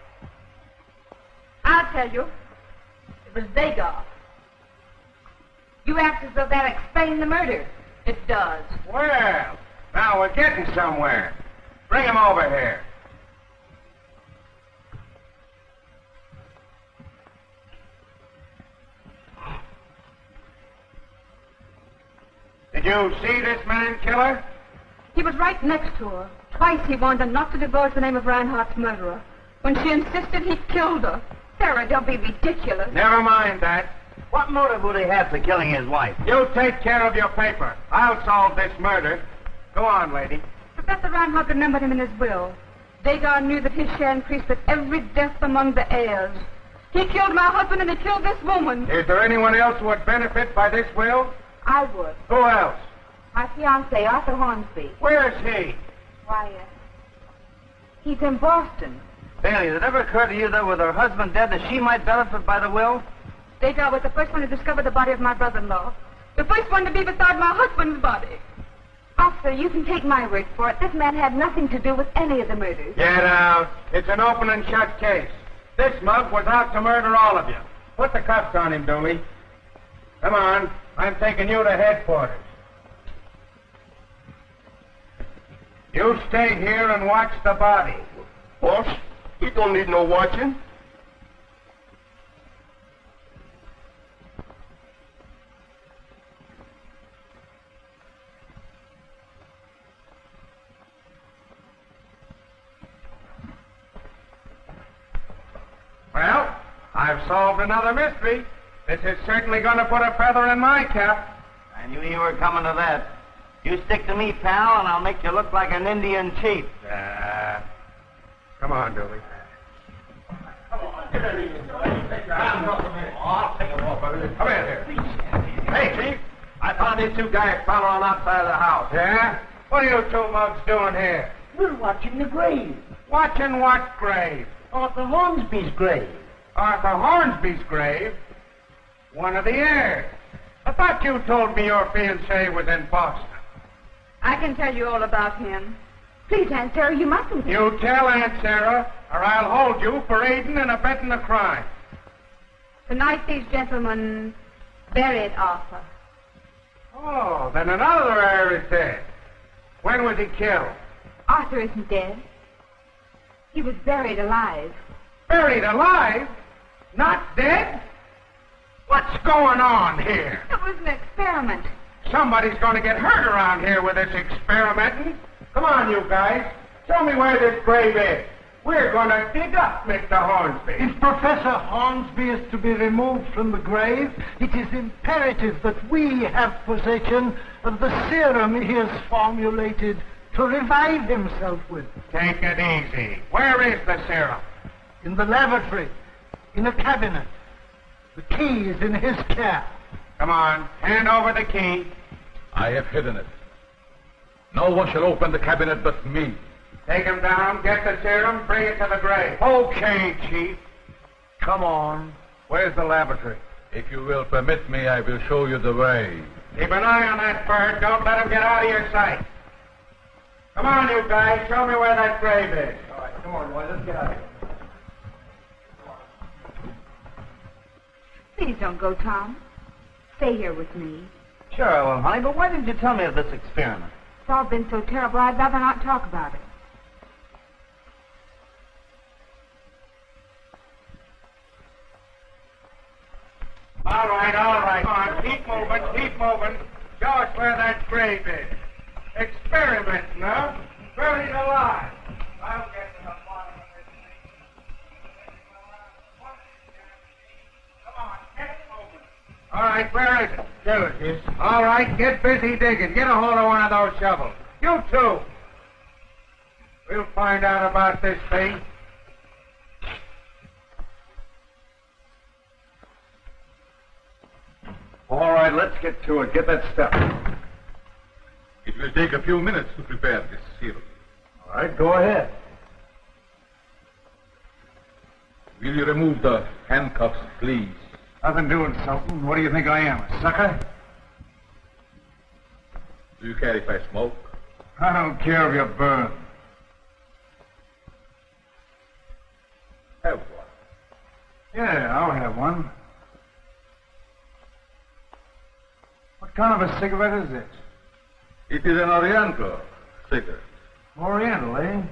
I'll tell you. It was Dagar. You act as though that explained the murder. It does. Well, now we're getting somewhere. Bring him over here. Did you see this man killer? He was right next to her. Twice he warned her not to divulge the name of Reinhart's murderer. When she insisted, he killed her. Sarah, don't be ridiculous. Never mind that. What motive would he have for killing his wife? You take care of your paper. I'll solve this murder. Go on, lady. Professor Reinhart remembered him in his will. Dagar knew that his share increased with every death among the heirs. He killed my husband and he killed this woman. Is there anyone else who would benefit by this will? I would. Who else? My fiancé, Arthur Hornsby. Where is he? Why, he's in Boston. Bailey, did it ever occur to you that with her husband dead that she might benefit by the will? Dagar was the first one to discover the body of my brother-in-law. The first one to be beside my husband's body. Officer, you can take my word for it. This man had nothing to do with any of the murders. Get out. It's an open and shut case. This mug was out to murder all of you. Put the cuffs on him, Dooley. Come on. I'm taking you to headquarters. You stay here and watch the body. Boss, he don't need no watching. Well, I've solved another mystery. This is certainly going to put a feather in my cap. And you knew we were coming to that. You stick to me, pal, and I'll make you look like an Indian chief. Come on, Dooley. Come here. Hey, Chief. I found these two guys following outside of the house. Yeah? What are you two mugs doing here? We're watching the grave. Watching what grave? Arthur Hornsby's grave. Arthur Hornsby's grave? One of the heirs. I thought you told me your fiancé was in Boston. I can tell you all about him. Please, Aunt Sarah, you mustn't. You tell Aunt Sarah, or I'll hold you for aiding and abetting the crime. Tonight these gentlemen buried Arthur. Oh, then another heir is dead. When was he killed? Arthur isn't dead. He was buried alive. Buried alive? Not dead? What's going on here? It was an experiment. Somebody's going to get hurt around here with this experimenting. Come on, you guys. Show me where this grave is. We're going to dig up Mr. Hornsby. If Professor Hornsby is to be removed from the grave, it is imperative that we have possession of the serum he has formulated to revive himself with. Take it easy. Where is the serum? In the lavatory, in a cabinet. The key is in his care. Come on, hand over the key. I have hidden it. No one shall open the cabinet but me. Take him down, get the serum, bring it to the grave. Okay, Chief. Come on. Where's the lavatory? If you will permit me, I will show you the way. Keep an eye on that bird. Don't let him get out of your sight. Come on, you guys. Show me where that grave is. All right, come on, boy. Let's get out of here. Please don't go, Tom. Stay here with me. Sure I will, honey, but why didn't you tell me of this experiment? It's all been so terrible, I'd rather not talk about it. All right. Come on, keep moving. Show us where that grave is. Experiment, no? Buried alive. I'll get to the bottom of this thing. Come on, get moving. All right, where is it? There it is. All right, get busy digging. Get a hold of one of those shovels. You too. We'll find out about this thing. All right, let's get to it. Get that stuff. It will take a few minutes to prepare this serum. All right, go ahead. Will you remove the handcuffs, please? Nothing doing something. What do you think I am, a sucker? Do you care if I smoke? I don't care if you burn. Have one. Yeah, I'll have one. What kind of a cigarette is this? It is an Oriental cigarette. Oriental, eh?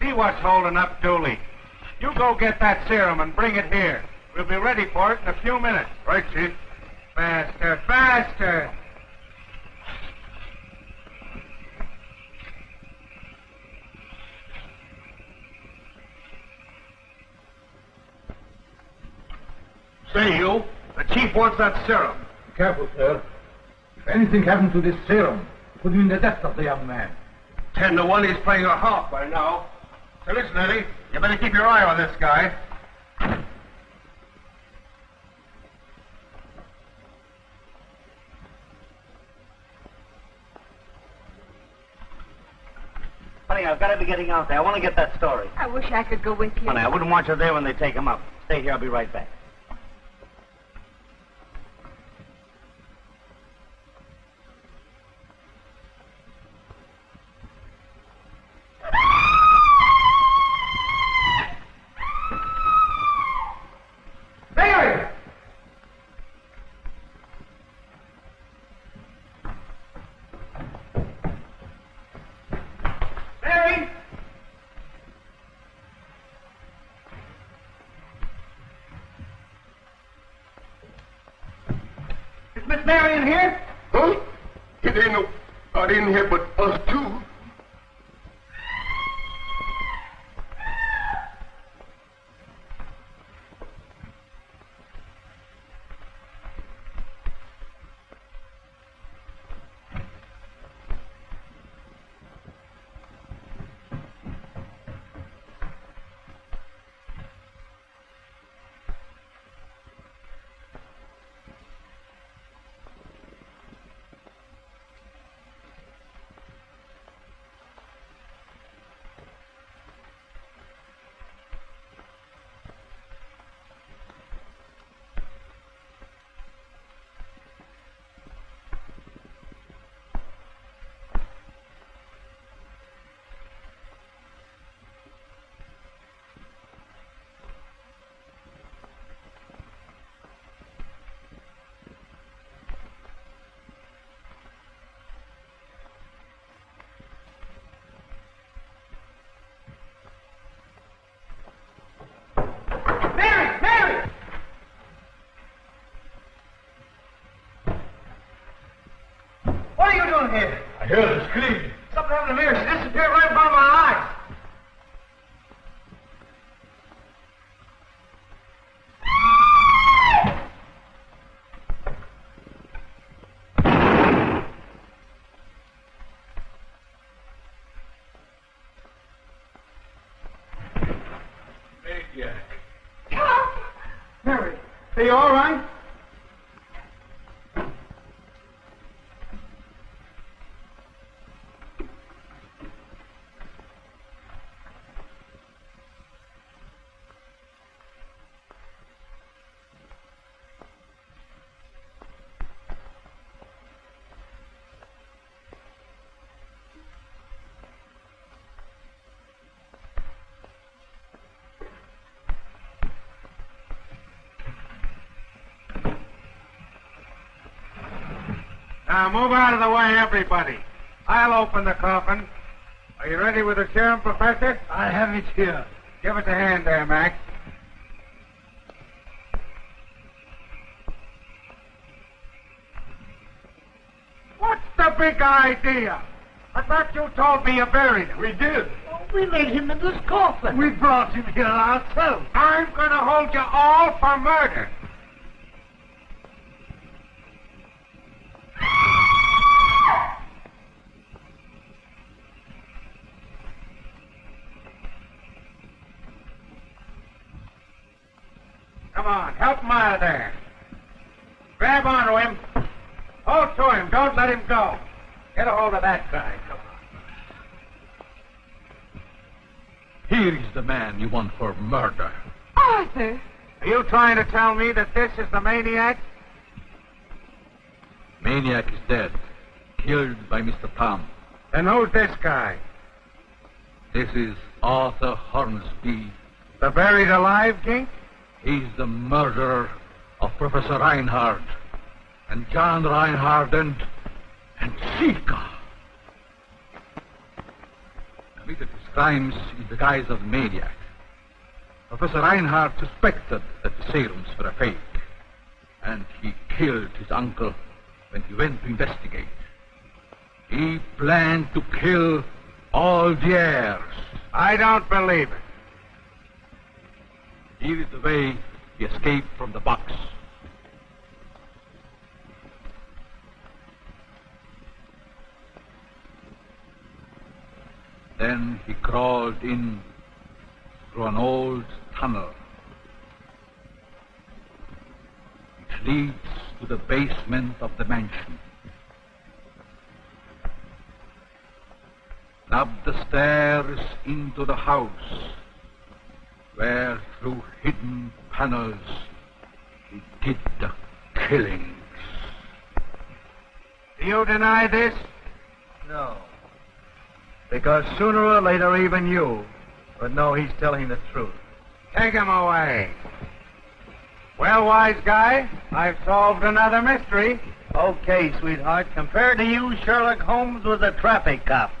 See what's holding up Dooley. You go get that serum and bring it here. We'll be ready for it in a few minutes. Right, Chief. Faster. Say, you. The Chief wants that serum. Be careful, sir. If anything happened to this serum, put you in the death of the young man. 10 to 1, he's playing a harp by now. So listen, Eddie, you better keep your eye on this guy. Honey, I've got to be getting out there. I want to get that story. I wish I could go with you. Honey, I wouldn't want you there when they take him up. Stay here. I'll be right back. Mary! Mary! Miss Marion here? Huh? It ain't nobody in here but us two. What are you doing here? I heard her scream. Something happened to Mary. She disappeared right in front of my eyes. Maniac. Mary, are you all right? Now move out of the way, everybody. I'll open the coffin. Are you ready with the serum, Professor? I have it here. Give us a hand there, Mac. What's the big idea? I thought you told me you buried him. We did. We laid him in this coffin. We brought him here ourselves. I'm going to hold you all for murder. Come on, help him out of there. Grab onto him. Hold to him. Don't let him go. Get a hold of that guy. Come on. Here is the man you want for murder. Arthur! Are you trying to tell me that this is the maniac? Maniac is dead. Killed by Mr. Tom. Then who's this guy? This is Arthur Hornsby. The buried alive gink? He's the murderer of Professor Reinhart and John Reinhart and Sika. Committed his crimes in the guise of maniac. Professor Reinhart suspected that the serums were a fake, and he killed his uncle when he went to investigate. He planned to kill all the heirs. I don't believe it. Here is the way he escaped from the box. Then he crawled in through an old tunnel which leads to the basement of the mansion. Up the stairs into the house, where through hidden panels he did the killings. Do you deny this? No. Because sooner or later, even you would know he's telling the truth. Take him away. Well, wise guy, I've solved another mystery. Okay, sweetheart. Compared to you, Sherlock Holmes was a traffic cop.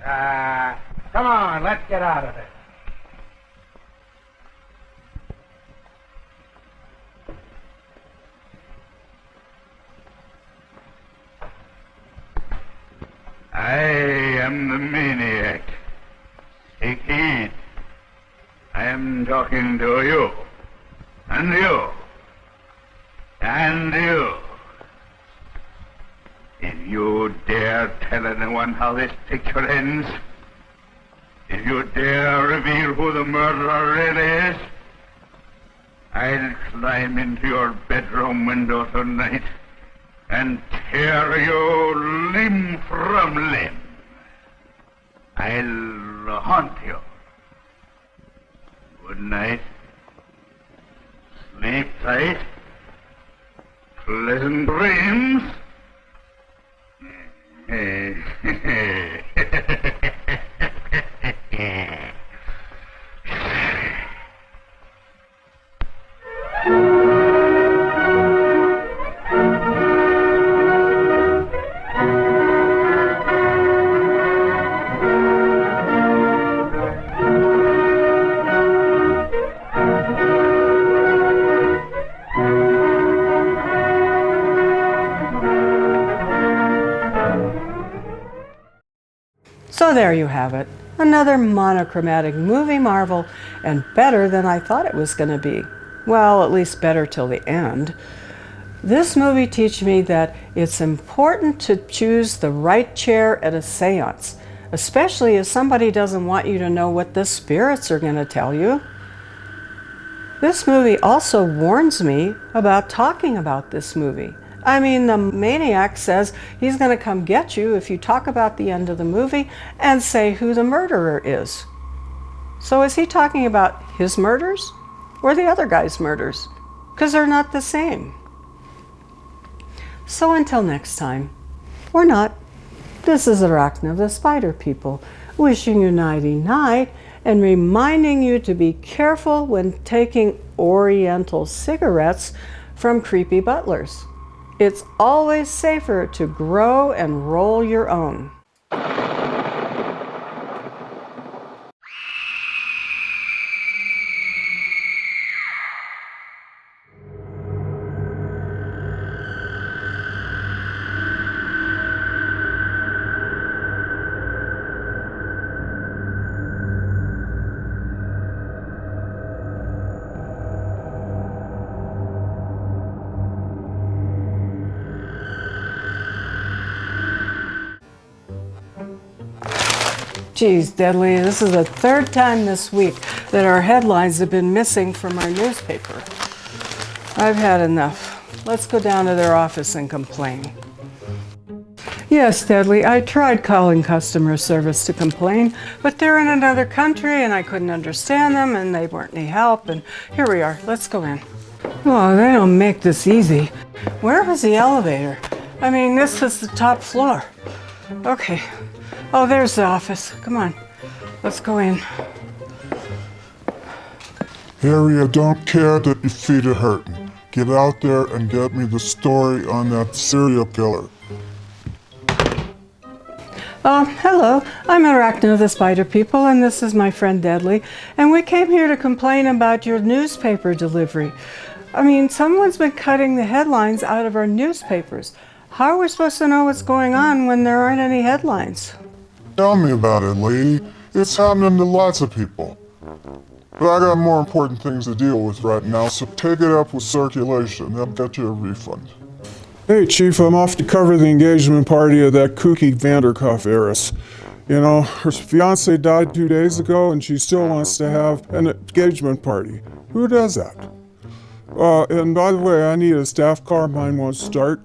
Come on, let's get out of this. I am the maniac. Take heed. I am talking to you. And you. And you. If you dare tell anyone how this picture ends, if you dare reveal who the murderer really is, I'll climb into your bedroom window tonight and tear you limb from limb. I'll haunt you. Good night. Sleep tight. Pleasant dreams. So there you have it. Another monochromatic movie marvel, and better than I thought it was going to be. Well, at least better till the end. This movie teaches me that it's important to choose the right chair at a seance, especially if somebody doesn't want you to know what the spirits are going to tell you. This movie also warns me about talking about this movie. I mean, the maniac says he's going to come get you if you talk about the end of the movie and say who the murderer is. So is he talking about his murders or the other guy's murders? Because they're not the same. So until next time, or not, this is Arachna, the Spider People, wishing you nighty-night and reminding you to be careful when taking Oriental cigarettes from creepy butlers. It's always safer to grow and roll your own. Geez, Deadly, this is the third time this week that our headlines have been missing from our newspaper. I've had enough. Let's go down to their office and complain. Yes, Deadly, I tried calling customer service to complain, but they're in another country and I couldn't understand them and they weren't any help, and here we are. Let's go in. Oh, they don't make this easy. Where was the elevator? I mean, this is the top floor. Okay. Oh, there's the office. Come on. Let's go in. Harry, I don't care that your feet are hurting. Get out there and get me the story on that serial killer. Hello. I'm Arachna, the Spider People, and this is my friend Deadly. And we came here to complain about your newspaper delivery. I mean, someone's been cutting the headlines out of our newspapers. How are we supposed to know what's going on when there aren't any headlines? Tell me about it, lady. It's happening to lots of people. But I got more important things to deal with right now, so take it up with circulation. They'll get you a refund. Hey, Chief, I'm off to cover the engagement party of that kooky Vanderkopf heiress. You know, her fiancé died 2 days ago, and she still wants to have an engagement party. Who does that? And by the way, I need a staff car. Mine won't start.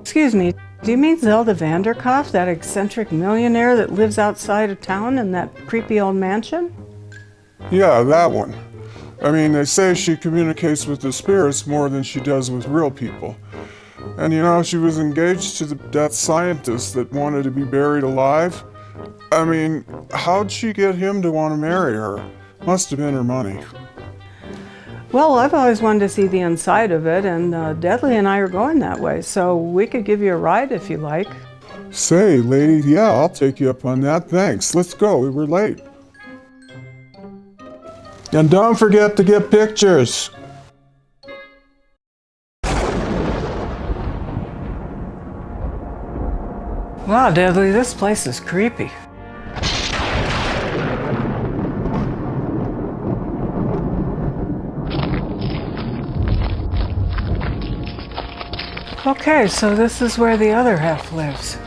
Excuse me, do you mean Zelda Vanderkopf, that eccentric millionaire that lives outside of town in that creepy old mansion? Yeah, that one. I mean, they say she communicates with the spirits more than she does with real people. And you know, she was engaged to that scientist that wanted to be buried alive. I mean, how'd she get him to want to marry her? Must have been her money. Well, I've always wanted to see the inside of it, and Deadly and I are going that way, so we could give you a ride if you like. Say, lady, yeah, I'll take you up on that. Thanks. Let's go. We were late. And don't forget to get pictures. Wow, Deadly, this place is creepy. Okay, so this is where the other half lives.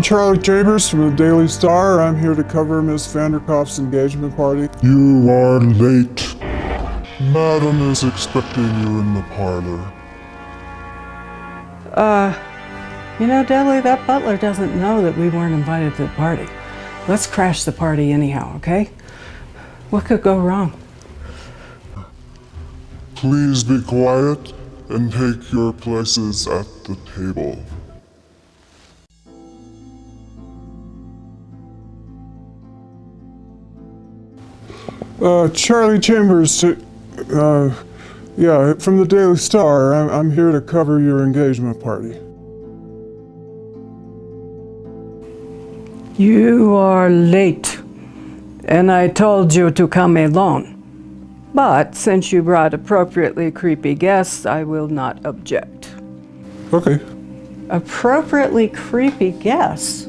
Charlie Chambers from the Daily Star. I'm here to cover Miss Vanderkopp's engagement party. You are late. Madam is expecting you in the parlor. You know, Deadly, that butler doesn't know that we weren't invited to the party. Let's crash the party anyhow, okay? What could go wrong? Please be quiet and take your places at the table. Charlie Chambers, yeah, from the Daily Star. I'm here to cover your engagement party. You are late, and I told you to come alone. But since you brought appropriately creepy guests, I will not object. Okay. Appropriately creepy guests?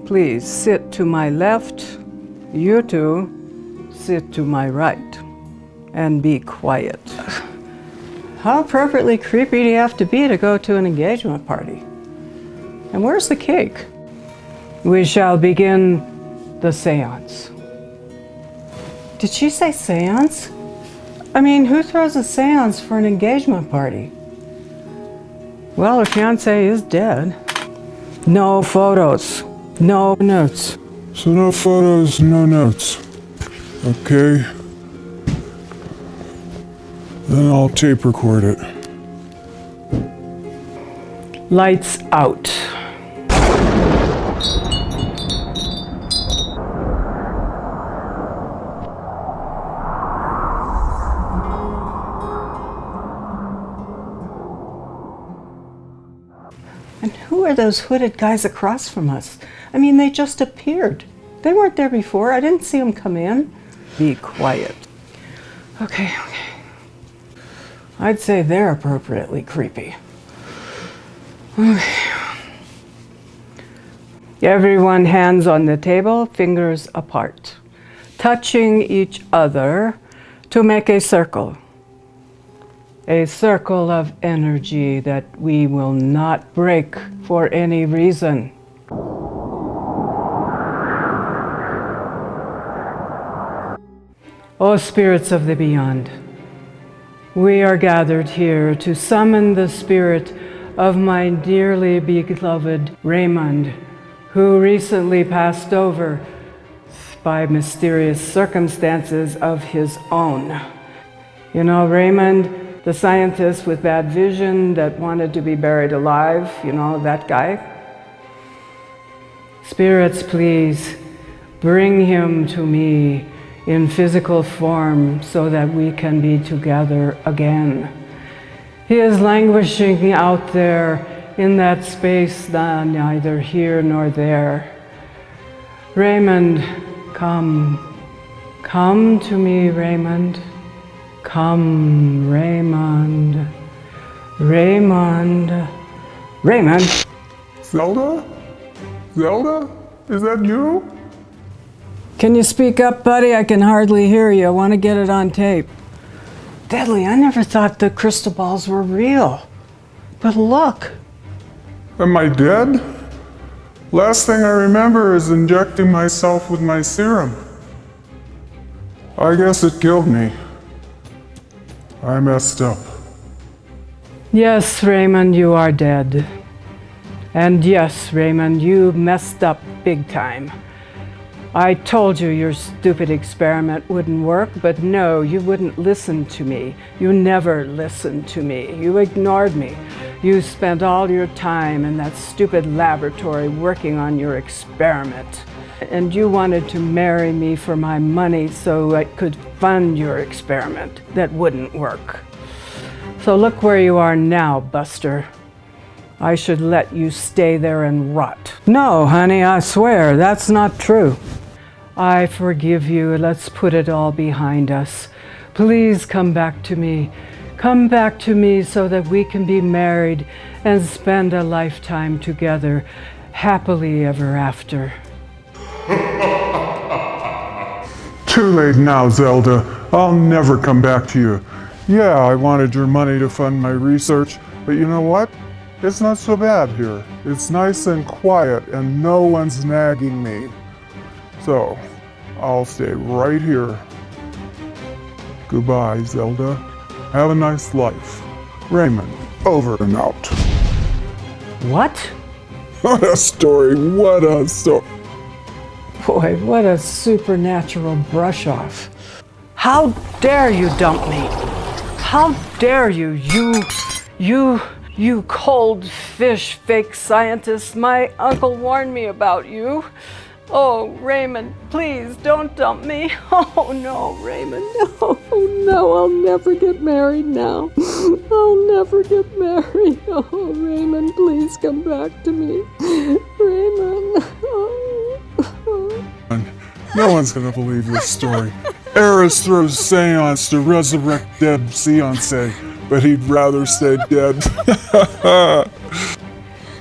Please sit to my left. You two, sit to my right. And be quiet. How appropriately creepy do you have to be to go to an engagement party? And where's the cake? We shall begin the seance. Did she say seance? I mean, who throws a seance for an engagement party? Well, her fiancé is dead. No photos, no notes. So no photos, no notes. Okay. Then I'll tape record it. Lights out. And who are those hooded guys across from us? I mean, they just appeared. They weren't there before. I didn't see them come in. Be quiet. Okay. I'd say they're appropriately creepy. Okay. Everyone hands on the table, fingers apart, touching each other to make a circle. A circle of energy that we will not break for any reason. O spirits of the beyond, we are gathered here to summon the spirit of my dearly beloved Raymond, who recently passed over by mysterious circumstances of his own. You know, Raymond, the scientist with bad vision that wanted to be buried alive, you know, that guy. Spirits, please, bring him to me in physical form so that we can be together again. He is languishing out there in that space, neither here nor there. Raymond, come. Come to me, Raymond. Come, Raymond. Raymond. Raymond! Zelda? Zelda? Is that you? Can you speak up, buddy? I can hardly hear you. I want to get it on tape. Deadly, I never thought the crystal balls were real. But look. Am I dead? Last thing I remember is injecting myself with my serum. I guess it killed me. I messed up. Yes, Raymond, you are dead. And yes, Raymond, you messed up big time. I told you your stupid experiment wouldn't work, but no, you wouldn't listen to me. You never listened to me. You ignored me. You spent all your time in that stupid laboratory working on your experiment. And you wanted to marry me for my money so I could fund your experiment. That wouldn't work. So look where you are now, Buster. I should let you stay there and rot. No, honey, I swear, that's not true. I forgive you. Let's put it all behind us. Please come back to me. Come back to me so that we can be married and spend a lifetime together, happily ever after. Too late now, Zelda. I'll never come back to you. Yeah, I wanted your money to fund my research, but you know what? It's not so bad here. It's nice and quiet, and no one's nagging me. So, I'll stay right here. Goodbye, Zelda. Have a nice life. Raymond, over and out. What? What a story, what a story. Boy, what a supernatural brush-off. How dare you dump me? How dare you, you cold fish fake scientist. My uncle warned me about you. Oh, Raymond, please don't dump me. Oh, no, Raymond. Oh, no, I'll never get married now. I'll never get married. Oh, Raymond, please come back to me. Raymond. Oh. No one's gonna believe this story. Eris throws seance to resurrect dead fiancé, but he'd rather stay dead.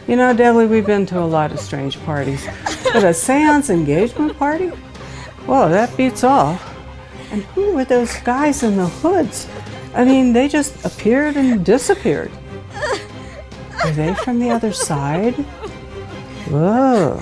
You know, Deadly, we've been to a lot of strange parties, but a seance engagement party? Whoa, that beats all. And who were those guys in the hoods? I mean, they just appeared and disappeared. Are they from the other side? Whoa.